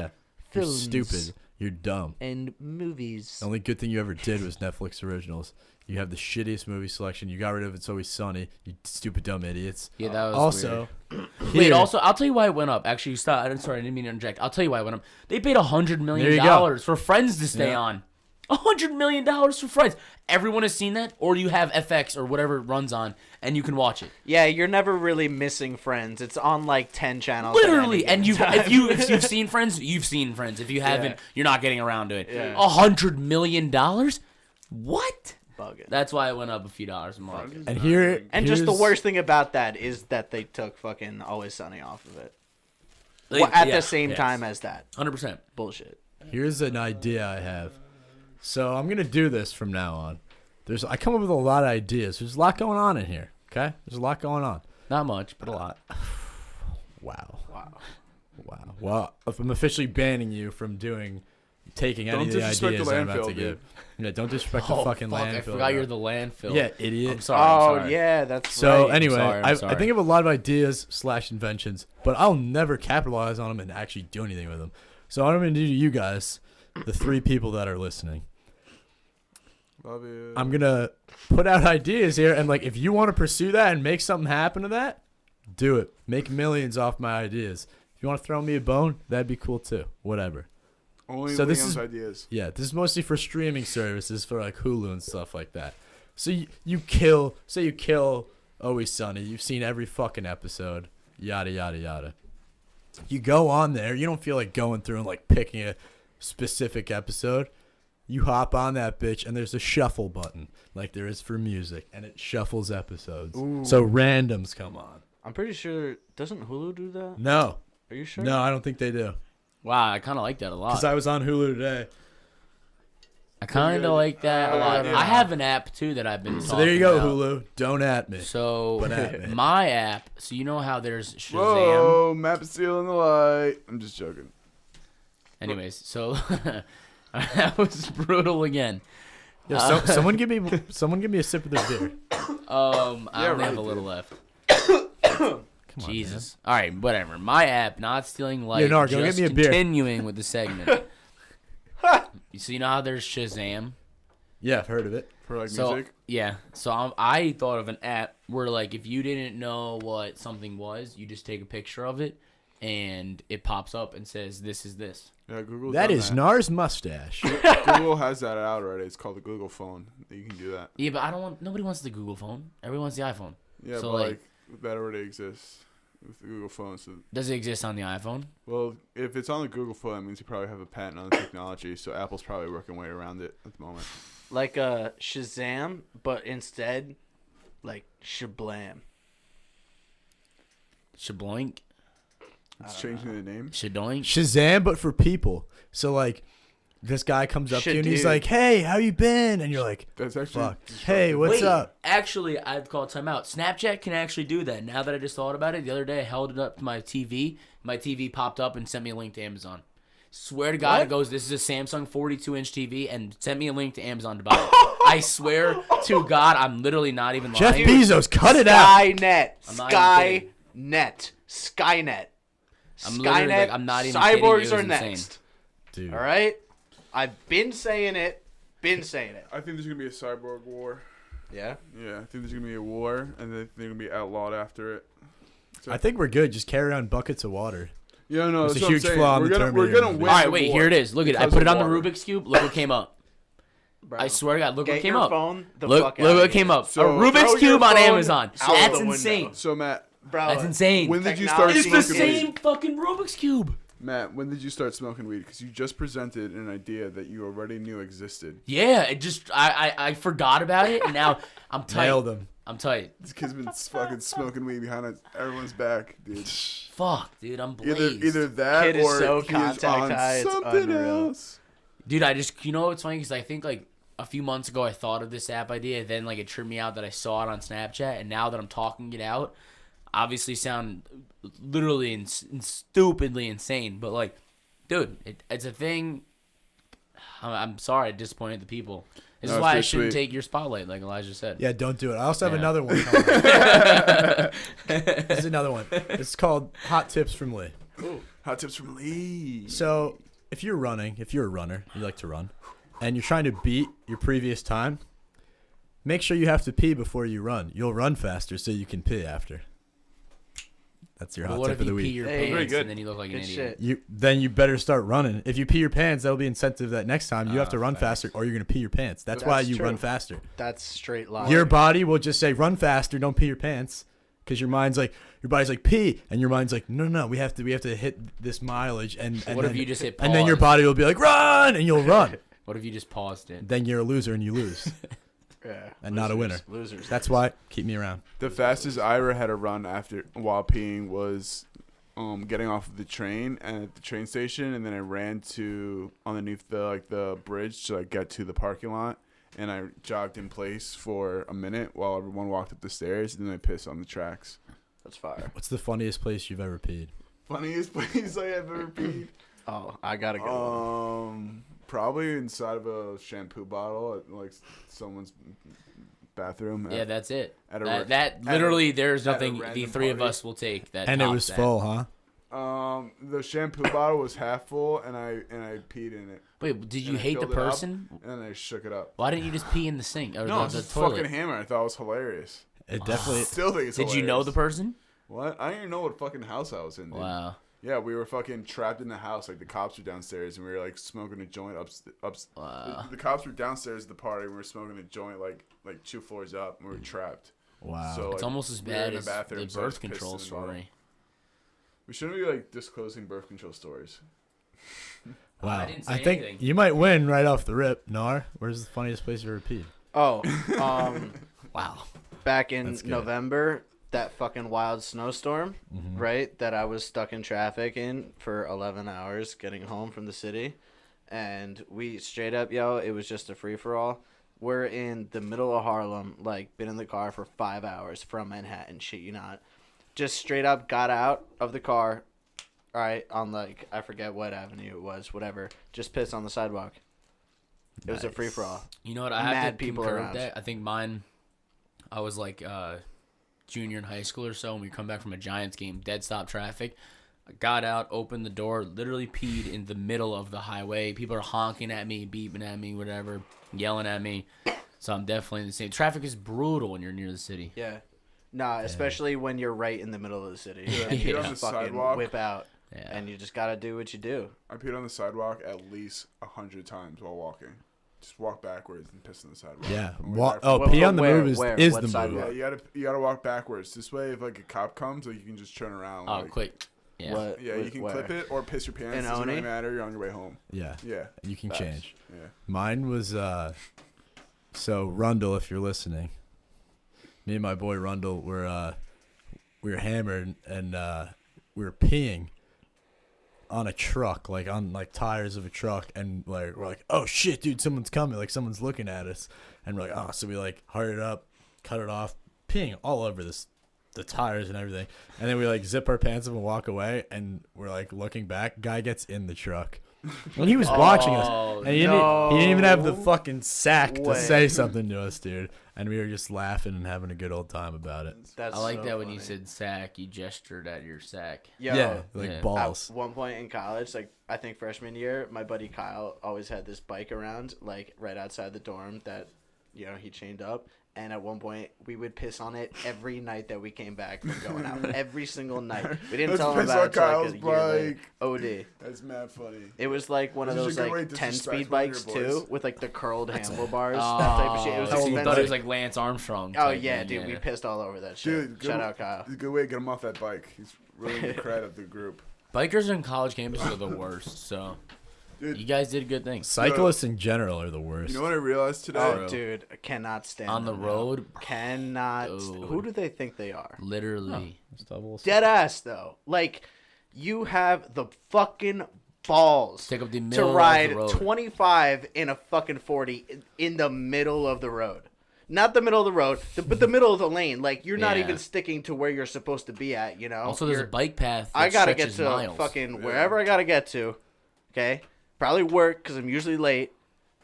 You're films. stupid. You're dumb. And movies. The only good thing you ever did was Netflix originals. You have the shittiest movie selection. You got rid of It's Always Sunny. You stupid dumb idiots. Yeah, that was Also, weird. Wait, also, I'll tell you why it went up. Actually, stop. Sorry, I didn't mean to interject. I'll tell you why it went up. They paid $100 There million you go. for Friends to stay Yeah. on. $100 million for Friends. Everyone has seen that, or you have FX or whatever it runs on, and you can watch it. Yeah, you're never really missing Friends. It's on like 10 channels. at any Literally, and given if time. you've seen Friends, you've seen Friends. If you haven't, Yeah. you're not getting around to it. Yeah. $100 million? What? Bugging. That's why it went up a few dollars a month. and here, And just the here's- worst thing about that is that they took fucking Always Sunny off of it. Like, Well, at yeah, the same yes. time as that. 100%. Bullshit. Here's an idea I have. So I'm gonna do this from now on. I come up with a lot of ideas. There's a lot going on in here. Okay, there's a lot going on. Not much, but a lot. Wow. Wow. Wow. Well, if I'm officially banning you from taking any Don't of the disrespect ideas the I'm about landfill, to give. dude. Yeah, don't disrespect the fucking fuck, landfill. I forgot bro. you're the landfill. Yeah, idiot. I'm sorry. I'm Oh, sorry. yeah, that's So right. anyway, sorry, I'm I sorry. think of a lot of ideas / inventions, but I'll never capitalize on them and actually do anything with them. So what I'm gonna do to you guys, the 3 people that are listening, Love you. I'm gonna put out ideas here, and like if you want to pursue that and make something happen to that, do it. Make millions off my ideas. If you want to throw me a bone, that'd be cool too. Whatever. Only so this Liam's is- ideas. Yeah, this is mostly for streaming services for like Hulu and stuff like that. So you kill Always Sunny. You've seen every fucking episode. Yada yada yada. You go on there. You don't feel like going through and like picking a specific episode. You hop on that bitch and there's a shuffle button like there is for music, and it shuffles episodes. So randoms come on. I'm pretty sure. Doesn't Hulu do that? No, Are you sure? no, I don't think they do. Wow, I kind of like that a lot. Because I was on Hulu today. I kind of like that a lot. Yeah. I have an app too that I've been. So there you go, talking about. Hulu. Don't at me. So But at me. my app. So you know how there's Shazam. Whoa, map is stealing the light. I'm just joking. Anyways, so that was brutal again. Yo, someone give me a sip of their beer. I Yeah, only have right, a little dude. left. Come on, Jesus. All right, whatever. My app, not stealing light. Yeah, Nar, go just get me a beer. continuing with the segment. So you know how there's Shazam. Yeah, I've heard of it. For like So music. yeah, so I thought of an app where like if you didn't know what something was, you just take a picture of it, and it pops up and says this is this. Yeah, Google. That is Nar's mustache. Google has that out already. It's called the Google phone. You can do that. Yeah, but I don't want. Nobody wants the Google phone. Everyone wants the iPhone. Yeah, So, but like- like that already exists with the Google phone. So, Does it exist on the iPhone? well, if it's on the Google phone, that means you probably have a patent on the technology. So Apple's probably working way around it at the moment. Like a Shazam, but instead, like Shablam. Shabloink, It's changing the name. Shadoink. Shazam, but for people. So like, this guy comes up to you and he's Shadood. like, "Hey, how you been?" And you're like, That's actually. "Fuck. Hey, what's Wait, up?" actually, I'd call timeout. Snapchat can actually do that. Now that I just thought about it, the other day I held it up to my TV. My TV popped up and sent me a link to Amazon. Swear to God, What? it goes, this is a Samsung 42-inch TV, and sent me a link to Amazon to buy it. I swear to God, I'm literally not even Jeff lying. Bezos, cut it out. Skynet. I'm not even Skynet. Skynet. I'm literally, Skynet. like, I'm not even kidding you, it Cyborgs was are insane. next. Dude. All right? I've been saying it. Been saying it. I think there's gonna be a cyborg war. Yeah? Yeah, I think there's gonna be a war, and then they're gonna be outlawed after it. I think we're good. Just carry on buckets of water. Yeah, no, It's that's a what I'm huge saying. flaw in We're the gonna Terminator win. movie. All right, the wait, war here it is. Look at it. I because put it of on the water. Rubik's Cube. Look what came up. Bro. I swear to God, look Get what came your up. phone the Look, fuck look out what of came here. up. So- a Rubik's Throw your Cube on phone Amazon. out That's the insane. window. So Matt, Bro, That's insane. when did you start It's the smoking weed? same fucking Rubik's Cube. Matt, when did you start smoking weed? Because you just presented an idea that you already knew existed. Yeah, it just I forgot about it, and now I'm tight. Nailed him. I'm tight. This kid's been fucking smoking weed behind everyone's back, dude. Fuck, dude, I'm blazed. Either that Kid is or so he is contact on high, it's something unreal. else. Dude, I just, you know what's funny? Because I think like a few months ago I thought of this app idea, then like it tripped me out that I saw it on Snapchat, and now that I'm talking it out, obviously sound literally and stupidly insane, but like, dude, it's a thing. I'm sorry, I disappointed the people. This No, is it's why I pretty shouldn't sweet. take your spotlight, like Elijah said. Yeah, don't do it. I also have Yeah. another one. This is another one. It's called Hot Tips from Lee. Hot tips from Lee. So if you're a runner, you like to run, and you're trying to beat your previous time, make sure you have to pee before you run. You'll run faster so you can pee after. That's your But hot what tip if of the you pee week. your Hey, pants good. and then you look like an Good idiot? shit. Then you better start running. If you pee your pants, that'll be incentive that next time you have to run facts. faster or you're going to pee your pants. That's why That's you true. run faster. That's straight line. Your body will just say run faster, don't pee your pants, because your body's like pee, and your mind's like no, we have to hit this mileage, and What then, if you just hit and then your pause? body will be like run, and you'll run. What if you just paused it? Then you're a loser and you lose, Yeah, and not a winner. Losers. That's why keep me around. The fastest I ever had to run while peeing was getting off of the train and at the train station, and then I ran to underneath the bridge to get to the parking lot, and I jogged in place for a minute while everyone walked up the stairs, and then I pissed on the tracks. That's fire. What's the funniest place you've ever peed? Funniest place I have ever peed. Oh, I gotta go. Probably inside of a shampoo bottle at someone's bathroom. Yeah, that's it. At a That at a- literally, there's at a nothing the random three of party. us will take that. And it tops was that. full, huh? The shampoo bottle was half full, and I peed in it, Wait, did you And I hate the filled it up. person? and then I shook it up. Why didn't you just pee in the sink or No, the it's just toilet? fucking hammer. I thought it was hilarious. It definitely. Still think it's Did you know the hilarious. person? What? I didn't even know what fucking house I was in, dude. Wow. Yeah, we were fucking trapped in the house. The cops were downstairs, and we were smoking a joint Wow. The cops were downstairs at the party, and we were smoking a joint like 2 floors up, and we were trapped. Wow. So, It's almost as we were bad in the as bathroom, the so I birth just pissed control in the bottle. story. We shouldn't be disclosing birth control stories. Wow. I didn't say I think anything. you might win right off the rip. Nar, where's the funniest place you ever peed? Oh, Wow. That's back in good. November, that fucking wild snowstorm, Mm-hmm. right? That I was stuck in traffic in for 11 hours getting home from the city. And we straight up, it was just a free for all. We're in the middle of Harlem, been in the car for 5 hours from Manhattan, shit you not. Just straight up got out of the car, all right, on I forget what avenue it was, whatever. Just pissed on the sidewalk. It was a free for all. You know what? I have Mad to people concur around. with that. I think mine, I was junior in high school or so, and we come back from a Giants game, dead stop traffic. I got out, opened the door, literally peed in the middle of the highway. People are honking at me, beeping at me, whatever, yelling at me. So I'm definitely in the same. Traffic is brutal when you're near the city. Yeah. Nah, especially when you're right in the middle of the city. Yeah, And you you're on just the fucking sidewalk. whip out. Yeah. And you just gotta do what you do. I peed on the sidewalk at least 100 times while walking. Just walk backwards and piss on the sidewalk. Yeah. On the way back Oh, from- pee on the Where- move is where? the What move. sidewalk? Yeah, you gotta walk backwards. This way, if a cop comes, you can just turn around. Oh, quick. Yeah. What? Yeah, you can where? clip it or piss your pants. In Doesn't really Oni? matter. You're on your way home. Yeah. Yeah, You can Facts. change. yeah. Mine was so Rundle, if you're listening. Me and my boy Rundle were we were hammered and we were peeing on a truck, on tires of a truck, and we're like, oh shit, dude, someone's coming, someone's looking at us, and we're like, oh, so we hurried up, cut it off, peeing all over the tires and everything, and then we zip our pants up and walk away, and we're looking back, guy gets in the truck. And he was watching us, Oh, and he didn't even have the no fucking sack to way. say something to us, dude. And we were just laughing and having a good old time about it. That's I like so that when you funny. said sack, you gestured at your sack. Yo, Yeah, Yeah. balls. At one point in college, I think freshman year, my buddy Kyle always had this bike around, right outside the dorm that, he chained up. And at one point, we would piss on it every night that we came back from going out. Every single night. We didn't Let's tell him piss about on it until Kyle's a year later. bike. OD. That's mad funny. It was one of This is those a good way to 10 disrespect speed one of bikes your too, boys. with the curled handlebars, that type of shit. It was Oh, you expensive. thought it was Lance Armstrong. Oh type yeah, thing, dude, we yeah. pissed all over that shit. Dude, Shout out Kyle. It's a good way to get him off that bike. He's really the credit of the group. Bikers on college campuses are the worst, so Dude. you guys did good things. Cyclists in general are the worst. You know what I realized today? Oh, Bro. dude, I cannot stand On the them now. road, Cannot. Dude. Who do they think they are? literally. Dead ass though. You have the fucking balls Take up the to middle ride of the road. 25 in a fucking 40 in the middle of the road. Not the middle of the road, but the middle of the lane. You're not Yeah. even sticking to where you're supposed to be at. Also, there's a You're- bike path. That I gotta get stretches to miles. fucking wherever I gotta get to. Okay, probably work because I'm usually late,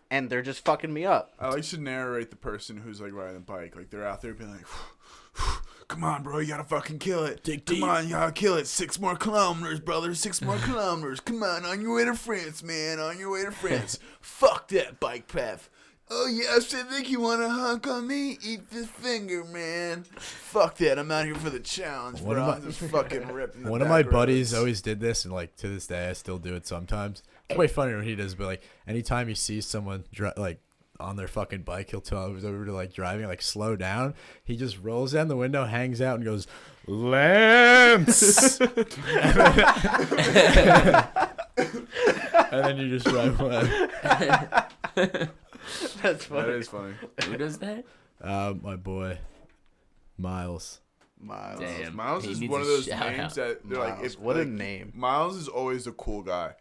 and they're just fucking me up. I like to narrate the person who's like riding the bike. Like they're out there being like, come on, bro, you gotta fucking kill it. Come on, you gotta kill it. 6 more kilometers, brother. 6 more kilometers. Come on your way to France, man. On your way to France. Fuck that bike path. Oh, yes, I think you want to hunk on me? Eat this finger, man. Fuck that. I'm out here for the challenge, bro. I'm just fucking ripping the One of my back buddies roads. always did this, and like to this day, I still do it sometimes. It's way funnier when he does, but like anytime he sees someone like on their fucking bike, he'll tell who's over to like driving, like slow down. He just rolls down the window, hangs out, and goes, Lance. And then you just drive away. That's funny. That is funny. Who does that? My boy, Miles. Miles. Damn. Miles He is needs one a of those shout names out. that they're like, Miles. if, What a like, name. Miles is always a cool guy.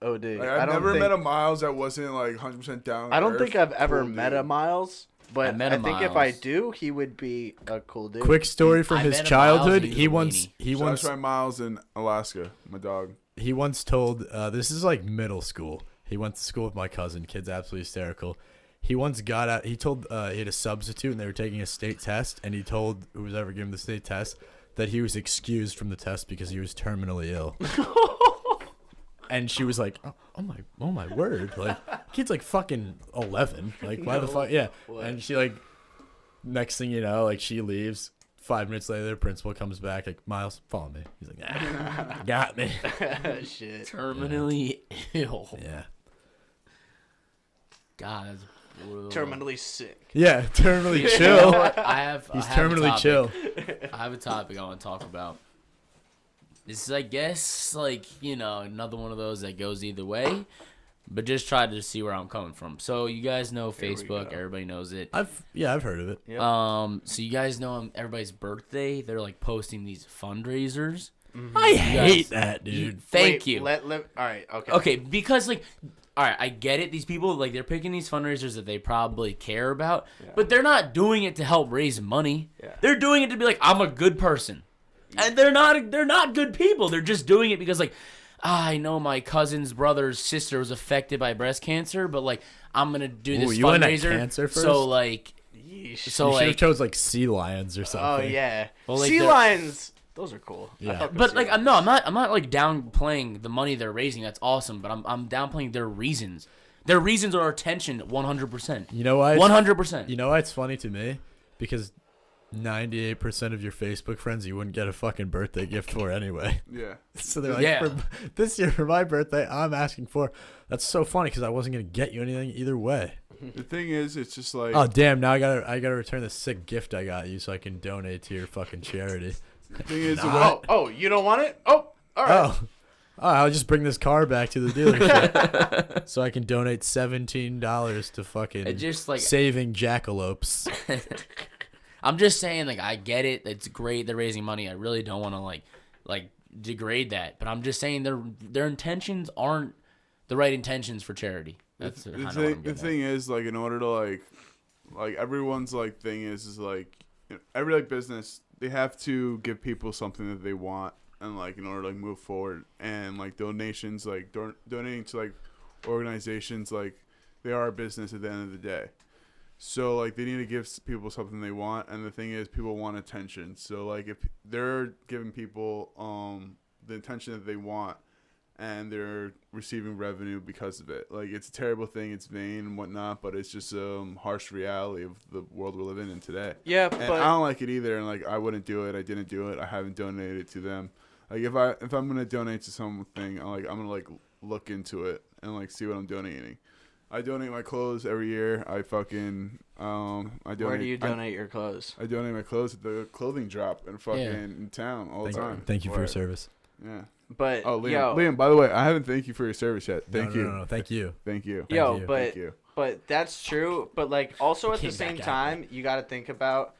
Oh, dude. Like, I I've don't never think, met a Miles that wasn't like 100% down. I don't think I've ever cool met a dude. Miles, but I I, met a think if I Miles. do, he would be a cool dude. Quick story from I his met a childhood. Miles, He he was a once weenie. he Shout out once to my Miles in Alaska, my dog. he once told this is like middle school. He went to school with my cousin. Kid's absolutely hysterical. He once got out. He told he had a substitute and they were taking a state test, and he told who was ever giving the state test that he was excused from the test because he was terminally ill. And she was like, "Oh my word! Like, kid's like fucking 11. Like, why the fuck? Yeah." What? And she like, next thing you know, like she leaves. 5 minutes later, the principal comes back like, "Miles, follow me." He's like, "Got me." Shit. Terminally ill. Yeah. God, that's brutal. Terminally sick. Yeah, terminally You know chill. what? He's I have a terminally topic. chill. I have a topic I want to talk about. This is, I guess, like, you know, another one of those that goes either way, but just try to see where I'm coming from. So you guys know Here we Facebook, go. everybody knows it. I've heard of it. Yep. So you guys know on everybody's birthday, they're like posting these fundraisers. I hate that, dude. Thank Wait, you. All right. Okay. Okay, because like, all right, I get it. These people like they're picking these fundraisers that they probably care about, but they're not doing it to help raise money. Yeah. They're doing it to be like, I'm a good person, and they're not good people. They're just doing it because like, I know my cousin's brother's sister was affected by breast cancer, but like I'm gonna do this you went at fundraiser. cancer first? So like, Yeesh. so You should have like, chose like sea lions or something. Oh yeah. Well, like, sea they're- lions. Those are cool. I Yeah. fuck with but sea like, lions. I'm not like downplaying the money they're raising. That's awesome, but I'm downplaying their reasons. Their reasons are attention, 100%. You know why? 100%. You know why it's funny to me? Because 98% of your Facebook friends you wouldn't get a fucking birthday gift for anyway. Yeah. So they're like, Yeah. for this year for my birthday, I'm asking for. That's so funny because I wasn't gonna get you anything either way. The thing is, it's just like. Oh damn! Now I gotta return the sick gift I got you so I can donate to your fucking charity. The thing is, Oh, you don't want it? Oh, all right. Oh, I'll just bring this car back to the dealership so I can donate $17 to fucking It just like saving jackalopes. I'm just saying, like, I get it. It's great they're raising money. I really don't want to like degrade that, but I'm just saying their intentions aren't the right intentions for charity. That's kinda what I'm the getting thing is, like, in order to like everyone's like thing is like, you know, every like business, they have to give people something that they want, and like in order to like move forward, and like donations, like donating to like organizations, like they are a business at the end of the day. So like they need to give people something they want, and the thing is, people want attention. So like if they're giving people the attention that they want, and they're receiving revenue because of it, like it's a terrible thing. It's vain and whatnot, but it's just harsh reality of the world we're living in today. Yeah, And but I don't like it either, and like I wouldn't do it. I didn't do it. I haven't donated to them. Like if I'm gonna donate to something, I'm gonna like look into it and like see what I'm donating. I donate my clothes every year. I fucking I donate. where do you donate your clothes? I donate my clothes at the clothing drop in fucking in town all the time. Thank you for your Word. service. Yeah. But Oh, Liam. yo, Liam, by the way, I haven't thanked you for your service yet. Thank you. No, thank you. Thank you. yo, you. but Thank you. but that's true. But like also at the Came same back at time, you got to think about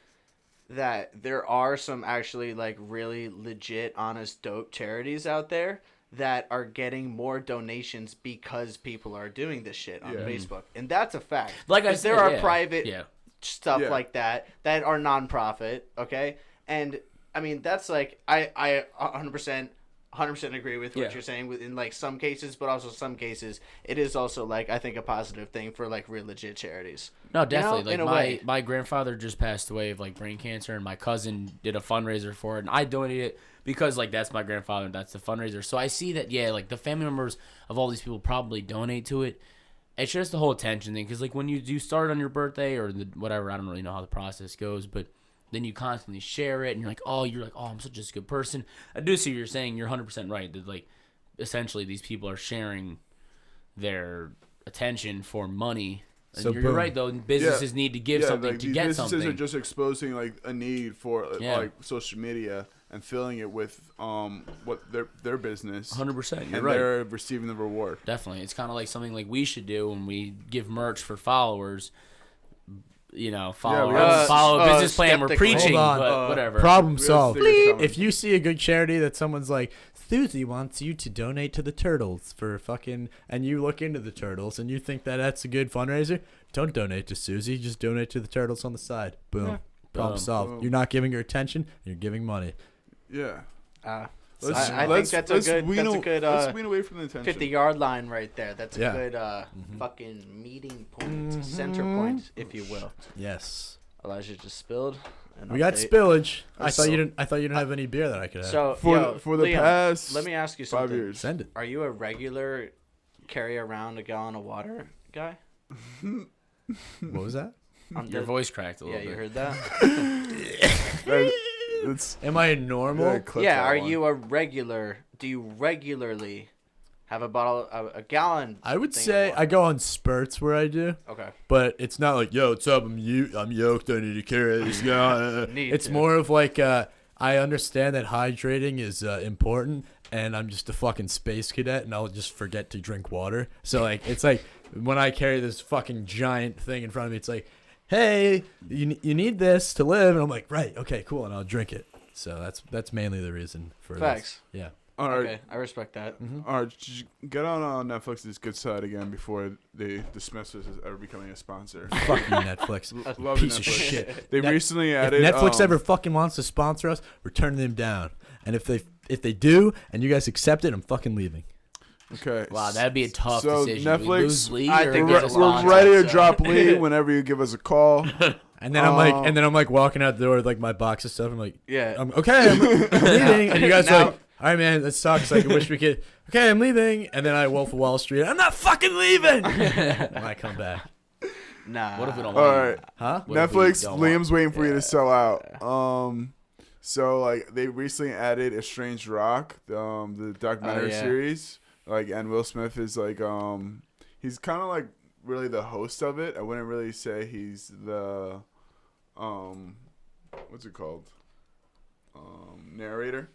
that there are some actually like really legit, honest, dope charities out there that are getting more donations because people are doing this shit on Yeah. Facebook, and that's a fact. Like I 'Cause there said, are yeah. private Yeah. stuff Yeah. like that are nonprofit, okay? And I mean that's like I 100% 100% agree with what you're saying in like some cases, but also some cases it is also like I think a positive thing for like real legit charities. No, definitely. You know, like my grandfather just passed away of like brain cancer, and my cousin did a fundraiser for it, and I donated it because like that's my grandfather, and that's the fundraiser. So I see that like the family members of all these people probably donate to it. It's just the whole attention thing, because like when you do start on your birthday or whatever, I don't really know how the process goes, but then you constantly share it, and you're like, oh, I'm such a good person. I do see what you're saying. You're 100% right. That like, essentially, these people are sharing their attention for money. And So you're right, though. Businesses need to give something like, to these get businesses something. are just exposing like a need for like social media and filling it with what their business. 100%. You're and right. they're receiving the reward. Definitely. It's kind of like something like we should do when we give merch for followers. You know, follow a business plan. We're skeptical. preaching, Hold on. but whatever. Problem We have solved. stickers coming. If you see a good charity that someone's like, Susie wants you to donate to the turtles for fucking, and you look into the turtles and you think that that's a good fundraiser, don't donate to Susie. Just donate to the turtles on the side. Boom. Yeah. Problem Boom. solved. Boom. You're not giving her attention. You're giving money. Yeah. I think that's a good let's wean away from the attention. 50-yard line right there. That's a Yeah. good fucking meeting point, center point, if you will. Yes. Elijah just spilled. an We got update. spillage. I That's thought so- you didn't. I thought you didn't have any beer that I could have. So For the Liam, past let me ask you 5 something. years. Send it. Are you a regular carry around a gallon of water guy? What was that? Your voice cracked a little Yeah, bit. you heard that. It's Am I normal? Yeah, are you a regular? Do you regularly have a bottle, a gallon? I would thing of say water? I go on spurts where I do, Okay. but it's not like, yo, what's up? I'm yoked. I need to carry this guy. Need It's to. more of like, I understand that hydrating is important, and I'm just a fucking space cadet, and I'll just forget to drink water. So like, it's like when I carry this fucking giant thing in front of me, it's like, hey, you need this to live, and I'm like, right, okay, cool, and I'll drink it. So that's mainly the reason for Facts. this. Yeah. all right. Okay, I respect that. All right, just get on Netflix's good side again before they dismiss us as ever becoming a sponsor. Fuck you, Netflix. Love Piece of Netflix. shit. They recently If added Netflix ever fucking wants to sponsor us, we're turning them down. And if they do, and you guys accept it, I'm fucking leaving. Okay. Wow, that'd be a tough So decision. Netflix- We lose Lee I or think get We're, a that's we're sponsor? ready to so. drop Lee whenever you give us a call. And then I'm like walking out the door with like my box of stuff. I'm like, Yeah. I'm leaving. And you guys Now- are like, all right, man, that sucks. Like, I wish we could. Okay, I'm leaving. And then I Wolf of Wall Street. I'm not fucking leaving. And I come back. Nah. What if we don't All want right. Huh? What if we Netflix, don't Liam's waiting for you to sell out. So like they recently added A Strange Rock, the documentary yeah. series. Like, and Will Smith is like he's kind of like really the host of it. I wouldn't really say he's the what's it called? Narrator.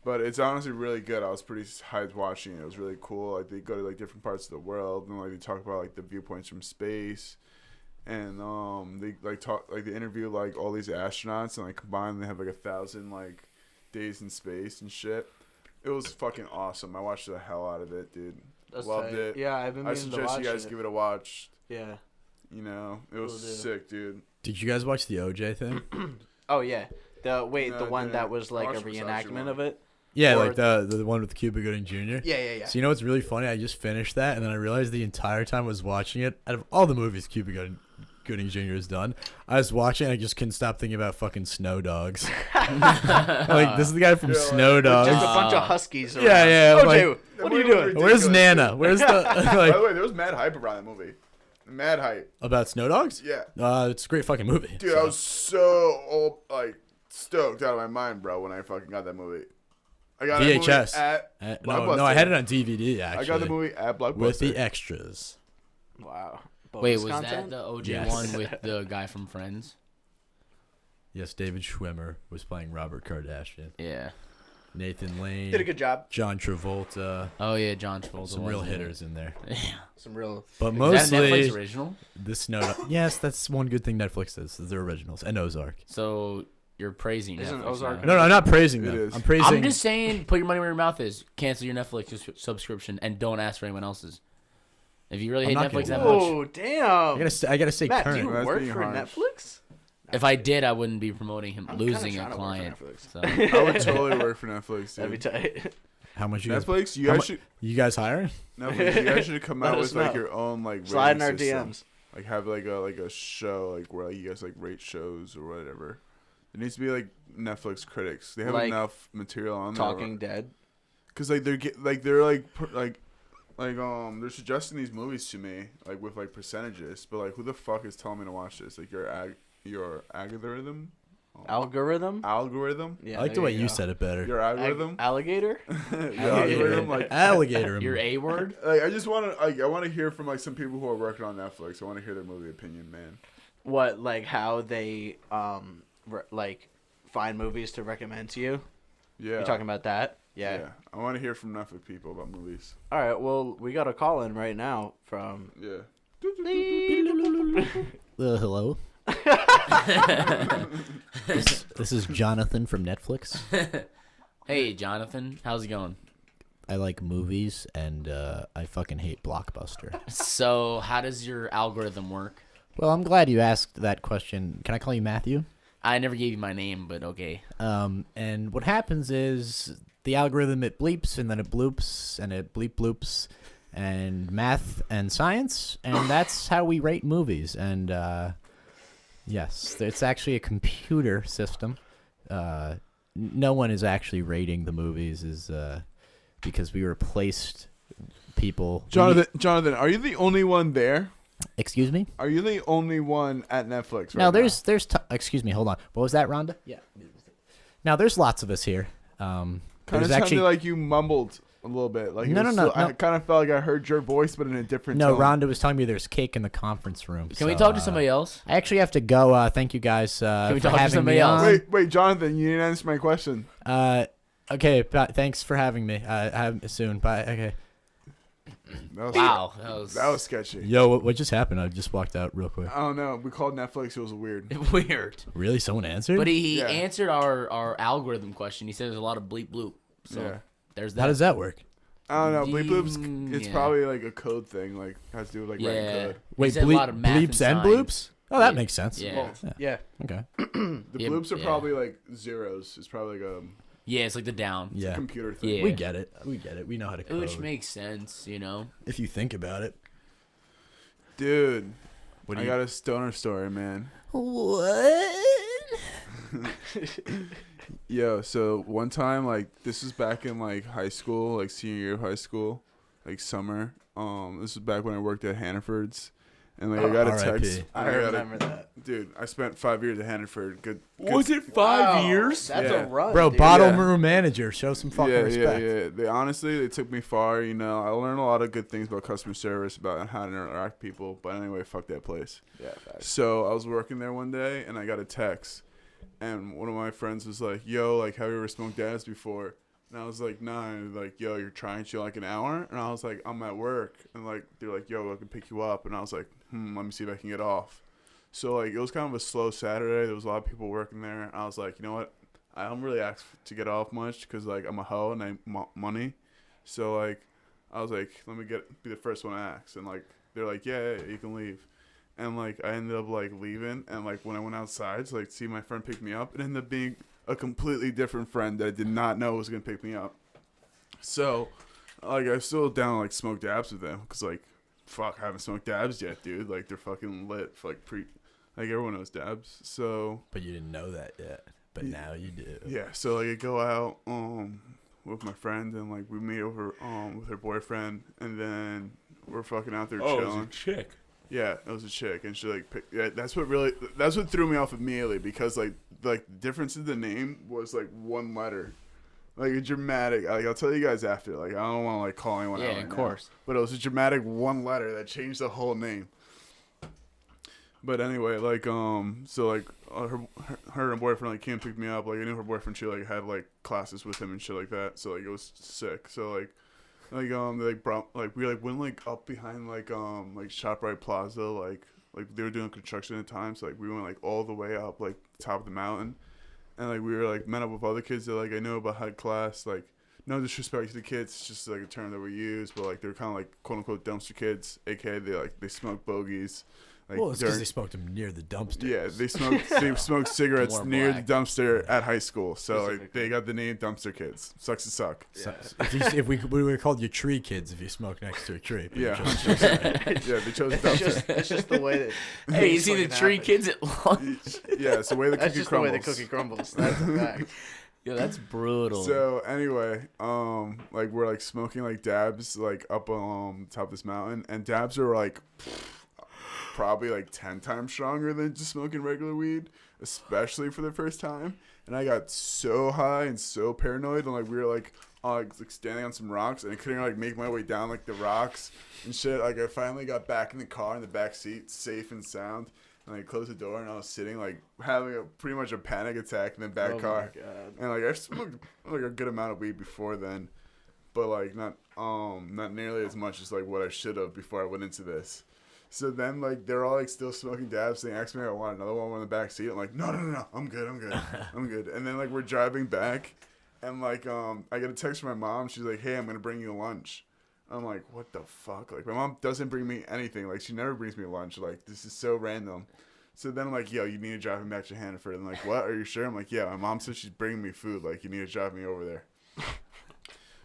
But it's honestly really good. I was pretty hyped watching it. It was really cool. Like they go to like different parts of the world and like they talk about like the viewpoints from space. And they like talk like they interview like all these astronauts and like combine they have like 1,000 like days in space and shit. It was fucking awesome. I watched the hell out of it, dude. That's Loved tight. it. Yeah, I've been I meaning to suggest watch you guys it. give it a watch. Yeah. You know, it was Will do. sick, dude. Did you guys watch the OJ thing? Oh yeah. The No, the I one didn't. that was like a Watch the Versace reenactment one. of it. Yeah, Or- like the one with Cuba Gooding Jr. Yeah. So you know what's really funny? I just finished that, and then I realized the entire time I was watching it, out of all the movies Cuba Gooding Jr. has done, I was watching and I just couldn't stop thinking about fucking Snow Dogs. Like, this is the guy from Yeah, Snow like, Dogs. Just a bunch of huskies. Around. Yeah, OJ, like- what are you That movie was doing? ridiculous, Where's Nana? dude. Where's the By like the way, there was mad hype around that movie. Mad hype. about Snow Dogs? Yeah. It's a great fucking movie. Dude, so. I was so stoked out of my mind, bro, when I fucking got that movie. I got that movie VHS. at No, I Blockbuster. had it on DVD actually. I got the movie at Blockbuster. with the extras. Wow. Wait, Bonus was content? that the OJ Yes. one with the guy from Friends? Yes, David Schwimmer was playing Robert Kardashian. Yeah. Nathan Lane, Did a good job. John Travolta, Oh yeah, John Travolta. some was real in it. hitters in there. Yeah. Some real. But Is that Netflix mostly original? the Snow. Yes, that's one good thing Netflix does. Is their originals and Ozark. So you're praising Isn't Netflix Ozark now. No, I'm not praising It them. is. I'm praising. I'm just saying, put your money where your mouth is. Cancel your Netflix subscription and don't ask for anyone else's. If you really I'm hate not Netflix gonna that do much, Oh damn. I gotta stay Matt, do current. you That's work being for harsh. Netflix? if I did, I wouldn't be promoting him I'm kinda losing trying a to work for client. Netflix. So I would totally work for Netflix, That'd be dude. tight. How much you guys? Netflix, You guys hiring? Netflix, you guys should come Let out us with like know. your own like Slide in rating our system. DMs. Like have like a show like where like, you guys like rate shows or whatever. It needs to be like Netflix critics. They have Like enough material on Talking Dead. Cause like they're suggesting these movies to me like with like percentages, but like who the fuck is telling me to watch this? Like your algorithm. Algorithm. Yeah, I like the there way you go. said it better. Your algorithm. Alligator. Your algorithm. Like Alligator. Your A word? like I just want to like I want to hear from like some people who are working on Netflix. I want to hear their movie opinion, man. What, like how they like find movies to recommend to you? Yeah. You talking about that? Yeah. I want to hear from Netflix people about movies. All right. Well, we got a call in right now from. Yeah. Hello. This is Jonathan from Netflix. Hey, Jonathan. How's it going? I like movies and I fucking hate Blockbuster. So, how does your algorithm work? Well, I'm glad you asked that question. Can I call you Matthew? I never gave you my name, but okay. And what happens is the algorithm, it bleeps and then it bloops and it bleep bloops and math and science, and that's how we rate movies. And yes, it's actually a computer system. No one is actually rating the movies because we replaced people. Jonathan, are you the only one there? Excuse me? Are you the only one at Netflix? No, Right there's excuse me, hold on. What was that, Rhonda? Yeah. Now there's lots of us here. Kind There's of sounded like you mumbled a little bit. Like No. I kind of felt like I heard your voice, but in a different No, tone. Rhonda was telling me there's cake in the conference room. Can we talk to somebody else? I actually have to go. Thank you guys for we talk to having somebody me else? on. Wait, Jonathan, you didn't answer my question. Okay, thanks for having me. Soon. Bye. Okay. Wow. That was sketchy. Yo, what just happened? I just walked out real quick. I don't know. We called Netflix. It was weird. Weird. Really? Someone answered? But he Yeah. answered our algorithm question. He said there's a lot of bleep bloop. So, Yeah. there's that. How does that work? I don't know. Bleep bloops. It's Yeah. probably like a code thing. Like has to do with like writing Yeah. code. He Wait, said a lot of math bleeps and science. bloops? Oh, that Yeah. makes sense. Yeah. Yeah. Okay. The Yeah, bloops are yeah. probably like zeros. It's probably like a Yeah, it's like the down. Yeah. computer thing. Yeah. We get it. We know how to code. Which makes sense, you know? If you think about it. Dude, What do I you got a stoner story, man. What? Yo, so one time, like, this was back in like high school, like senior year of high school, like summer. This was back when I worked at Hannaford's, and like I got a text. RIP. I got a- remember that. Dude, I spent 5 years at Hannaford. Good. Was it Wow, 5 years? That's Yeah. a run, Bro, dude. bottle Yeah. room manager. Show some fucking respect. Yeah. They honestly took me far. You know, I learned a lot of good things about customer service, about how to interact with people. But anyway, fuck that place. Yeah, facts. So I was working there one day, and I got a text, and one of my friends was like, "Yo, like, have you ever smoked dabs before?" And I was like, "Nah." And like, "Yo, you're trying to like an hour?" And I was like, "I'm at work." And like, they're like, "Yo, I can pick you up." And I was like, let me see if I can get off. So like, it was kind of a slow Saturday. There was a lot of people working there. And I was like, you know what? I don't really ask to get off much because like I'm a hoe and I want money. So like, I was like, let me be the first one to ask. And like, they're like, yeah, you can leave. And like, I ended up like leaving. And like, when I went outside to like see my friend pick me up, it ended up being a completely different friend that I did not know was gonna pick me up. So like, I was still down to like smoke dabs with them because like, fuck, I haven't smoked dabs yet, dude. Like, they're fucking lit. Like like everyone knows dabs. So But you didn't know that yet. But now you do. yeah, so like I go out with my friend and like we meet over with her boyfriend and then we're fucking out there chilling. chick. Yeah, it was a chick and she like that's what threw me off immediately because like the difference in the name was like one letter. Like a dramatic, like I'll tell you guys after. Like I don't want to like call anyone out. Yeah, right of now, course. but it was a dramatic one letter that changed the whole name. But anyway, like so like her and boyfriend like came pick me up. Like I knew her boyfriend. She like had like classes with him and shit like that. So like it was sick. So like they like brought like we like went like up behind like ShopRite Plaza. Like they were doing construction at the time. So like we went like all the way up like top of the mountain. And like we were like met up with other kids that like I know about had class. Like no disrespect to the kids, it's just like a term that we use, but like they're kind of like quote unquote dumpster kids, aka they smoke bogeys, Like Well, it's because during- they smoked them near the dumpster. Yeah, they smoked cigarettes More near black. the dumpster at high school. So like Specifically. they got the name Dumpster Kids. Sucks to suck. So, if we would have called you tree kids if you smoke next to a tree. But you Yeah. chose suicide. Yeah, they chose It's dumpster. it's just the way that. Hey, you see the fucking tree happens. kids at lunch? Yeah, it's the way the That's cookie just crumbles. the way the cookie crumbles. That's a fact. Yo, that's brutal. So anyway, like we're like smoking like dabs like up top of this mountain, and dabs are like probably like 10 times stronger than just smoking regular weed, especially for the first time. And I got so high and so paranoid, and like we were like standing on some rocks, and I couldn't like make my way down like the rocks and shit. Like I finally got back in the car in the back seat, safe and sound. And I closed the door, and I was sitting like having pretty much a panic attack in the back Oh my car. God. And like I smoked like a good amount of weed before then, but like not nearly as much as like what I should have before I went into this. So then like they're all like still smoking dabs. They asked me if I want another one in the back seat. I'm like, no, I'm good. I'm good. And then like we're driving back, and like I get a text from my mom. She's like, hey, I'm gonna bring you lunch. I'm like, what the fuck? Like, my mom doesn't bring me anything. Like, she never brings me lunch. Like, this is so random. So then I'm like, yo, you need to drive me back to Hannaford. And like, what? Are you sure? I'm like, yeah, my mom said she's bringing me food. Like, you need to drive me over there.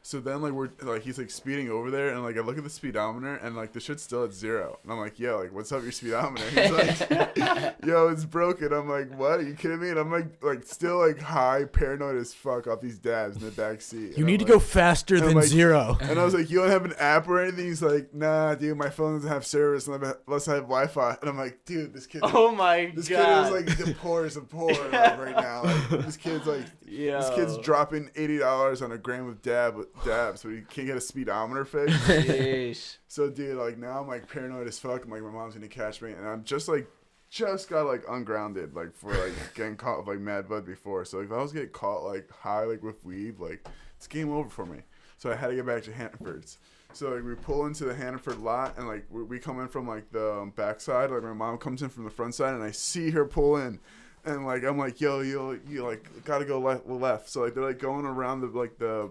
So then, like, he's, like, speeding over there, and, like, I look at the speedometer, and, like, the shit's still at 0. And I'm like, yo, like, what's up your speedometer? He's like, yo, it's broken. I'm like, what? Are you kidding me? And I'm, like still, like, high, paranoid as fuck off these dabs in the back seat. You need to go faster than like- 0. And I was like, you don't have an app or anything? He's like, nah, dude, my phone doesn't have service unless I have Wi-Fi. And I'm like, dude, this kid... Oh my This God. kid is like the poorest of poor like, right now. Like, this kid's like, this kid's dropping $80 on a gram of dabs, so he can't get a speedometer fixed. Jeez. So, dude, like now I'm like paranoid as fuck. I'm like, my mom's gonna catch me, and I'm just got like ungrounded, like for like getting caught with like mad bud before. So if I was getting caught like high like with weed, like it's game over for me. So I had to get back to Hannaford's. So like we pull into the Hannaford lot, and like we come in from like the backside. Like my mom comes in from the front side, and I see her pull in, and like I'm like, yo, you like gotta go left. So like they're like going around the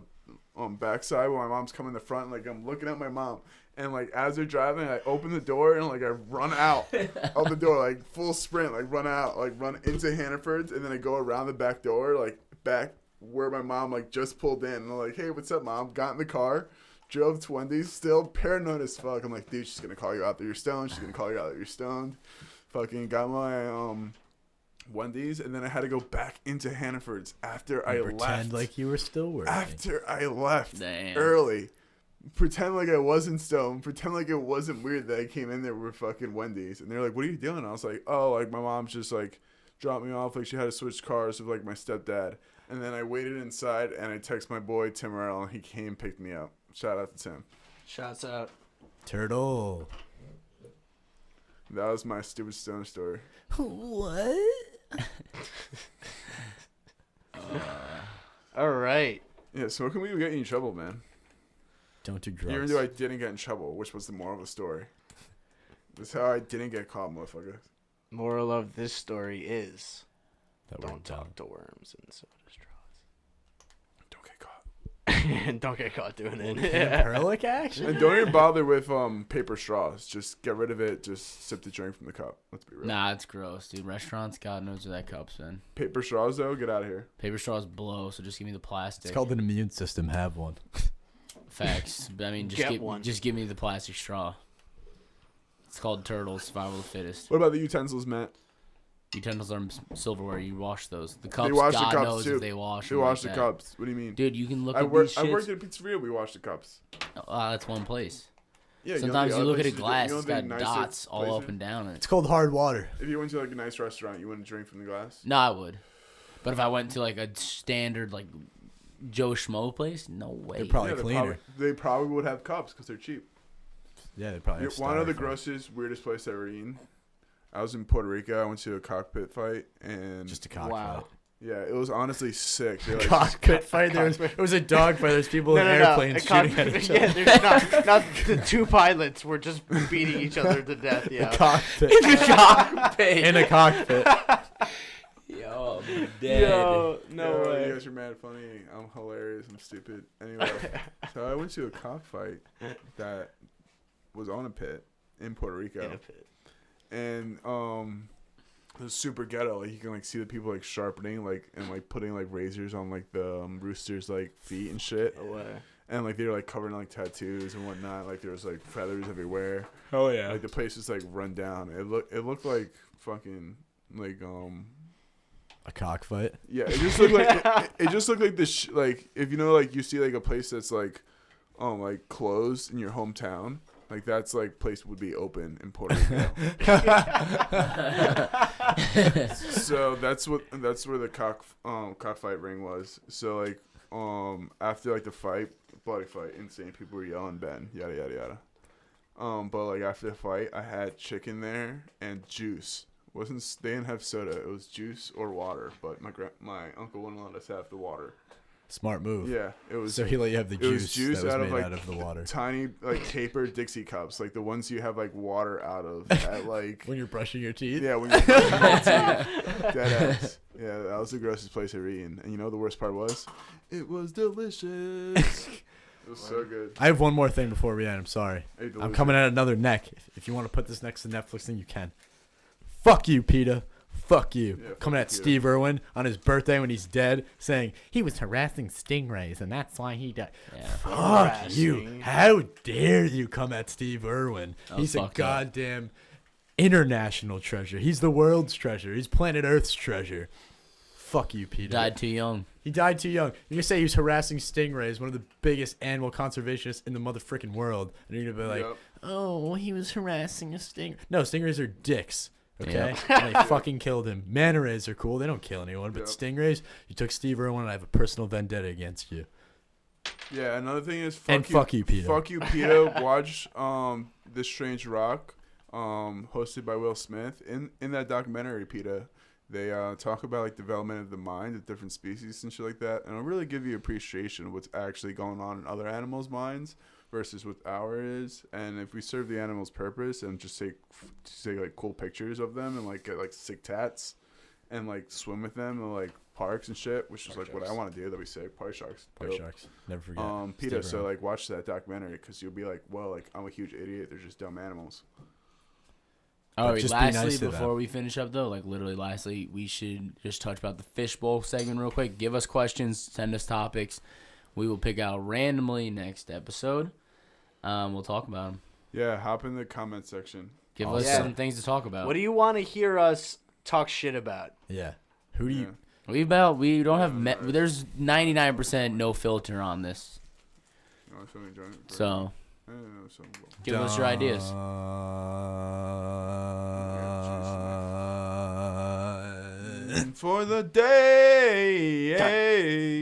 backside while my mom's coming in the front. And, like I'm looking at my mom, and like as they're driving, I open the door and like I run out of the door, like full sprint, like run into Hannaford's, and then I go around the back door, like back where my mom like just pulled in. And I'm like, hey, what's up, mom? Got in the car. Drove to Wendy's, still paranoid as fuck. I'm like, dude, she's gonna call you out that you're stoned. She's gonna call you out that you're stoned. Fucking got my Wendy's, and then I had to go back into Hannaford's after I Pretend left. like you were still working. After I left Damn. early. Pretend like I wasn't stoned. Pretend like it wasn't weird that I came in there with fucking Wendy's. And they're like, what are you doing? I was like, oh, like my mom's just like dropped me off. Like she had to switch cars with like my stepdad. And then I waited inside, and I texted my boy Tim Earl, and he came and picked me up. Shout out to Tim. Shouts out. Turtle. That was my stupid stone story. What? All right. Yeah, smoking weed will get you in trouble, man. Don't do drugs. Even though I didn't get in trouble, which was the moral of the story. This is how I didn't get caught, motherfucker. Moral of this story is That we're don't done. talk to worms and soda straws. Don't get caught. And don't get caught doing it. Perlic action? And don't even bother with paper straws. Just get rid of it. Just sip the drink from the cup. Let's be real. Nah, it's gross, dude. Restaurants, God knows where that cup's been. Paper straws, though, get out of here. Paper straws blow, so just give me the plastic. It's called an immune system. Have one. Facts. I mean, Get one. just give me the plastic straw. It's called Turtles, Survival of the Fittest. What about the utensils, Matt? Utensils are silverware. You wash those. The cups, They wash God the cups, knows too. if they wash They them wash like the that. cups. What do you mean? Dude, you can look I at worked these at shits. a pizzeria. We wash the cups. That's one place. Yeah, Sometimes know you the look other at a places glass, you it's know the got nicer dots all places? up and down it. It's called hard water. If you went to like a nice restaurant, you wouldn't drink from the glass. No, I would. But if I went to like a standard like Joe Schmo place, no way. They're probably Yeah, cleaner. they probably would have cups because they're cheap. Yeah, they probably have One of the styrofoam. grossest, weirdest place I've ever eaten. I was in Puerto Rico. I went to a cockpit fight, and Just a cockfight. Wow. yeah, it was honestly sick. They, like, Cockpit fight. It was a dog fight. There's people in airplanes shooting at each other. Yeah, there's not the two pilots were just beating each other to death. Yeah. A cockpit. cockpit. In a cockpit. Yo, I'm dead. Yo, no Yo, way. You guys are mad funny. I'm hilarious. I'm stupid. Anyway, so I went to a cockfight that was on a pit in Puerto Rico. In a pit. and it was super ghetto. Like you can like see the people like sharpening like and like putting like razors on like the roosters like feet and shit. No way. And like they were like covered in like tattoos and whatnot. Like there was like feathers everywhere. Oh yeah. Like the place was like run down. It looked like fucking like A cockfight. yeah. It just looked like it just looked like this like if you know like you see like a place that's like closed in your hometown. Like that's like place would be open in Puerto Rico. So that's where the cockfight ring was. So like after like the fight, bloody fight, insane. People were yelling Ben, yada yada yada. But like after the fight, I had chicken there and juice. They didn't have soda. It was juice or water. But my uncle wouldn't let us have the water. Smart move. Yeah, it was. So he let you have the It was juice juice that was out of made like out of the water. tiny like tapered Dixie cups, like the ones you have like water out of at like When you're brushing your teeth. yeah when you're brushing your teeth. Dead ass. Yeah, that was the grossest place I've eaten. And you know what the worst part was? It was delicious. It was so good. I have one more thing before we end. I'm sorry. Hey, I'm delicious. coming at another neck. If you want to put this next to Netflix thing, you can. Fuck you, PETA. Fuck you. Yeah, fuck Coming you, at PETA. Steve Irwin on his birthday when he's dead, saying he was harassing stingrays and that's why he died. Yeah. Fuck you. Harassing. How dare you come at Steve Irwin? That He's was a fucked up. goddamn international treasure. He's the world's treasure. He's planet Earth's treasure. Fuck you, PETA. Died too young. He died too young. You're gonna say he was harassing stingrays, one of the biggest animal conservationists in the motherfucking world, and you're gonna be like, Yep. "Oh, he was harassing a stingray." No, stingrays are dicks. Okay, Yeah. and they fucking killed him. Manta rays are cool; they don't kill anyone. But Yep. stingrays, you took Steve Irwin, and I have a personal vendetta against you. Yeah, another thing is Fuck you, PETA. Fuck you, PETA. Watch This Strange Rock, hosted by Will Smith. In that documentary, PETA, they talk about like development of the mind of different species and shit like that, and it'll really give you appreciation of what's actually going on in other animals' minds versus what ours is. And if we serve the animals' purpose and just take like cool pictures of them and like get like sick tats and like swim with them in like parks and shit, which is like what I want to do. That'd be sick. Party sharks. Party Dope. sharks, never forget. PETA. Steve So Irwin. like watch that documentary because you'll be like, well, like I'm a huge idiot. They're just dumb animals. All right, just be lastly, nice to before them. we finish up, though, like literally lastly, we should just touch about the fishbowl segment real quick. Give us questions, send us topics. We will pick out randomly next episode. We'll talk about them. Yeah, hop in the comment section. Give us Yeah. some things to talk about. What do you want to hear us talk shit about? Yeah. Who do you? Yeah. We don't have there's 99% no filter on this. You want somebody to join it? So I don't know, some- give us your ideas. For the day.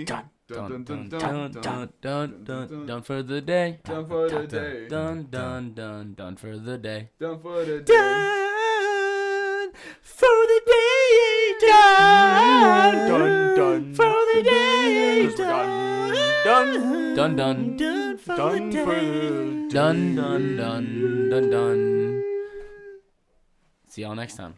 Dun, Dun dun dun dun dun dun dun for the day. Done for the day. Dun dun dun dun for the day. Done for the day. Done for the day. Done. Dun, dun. For the day. 'Cause we're done. Dun dun Done for Done the for day. the dun dun dun dun dun. See y'all next time.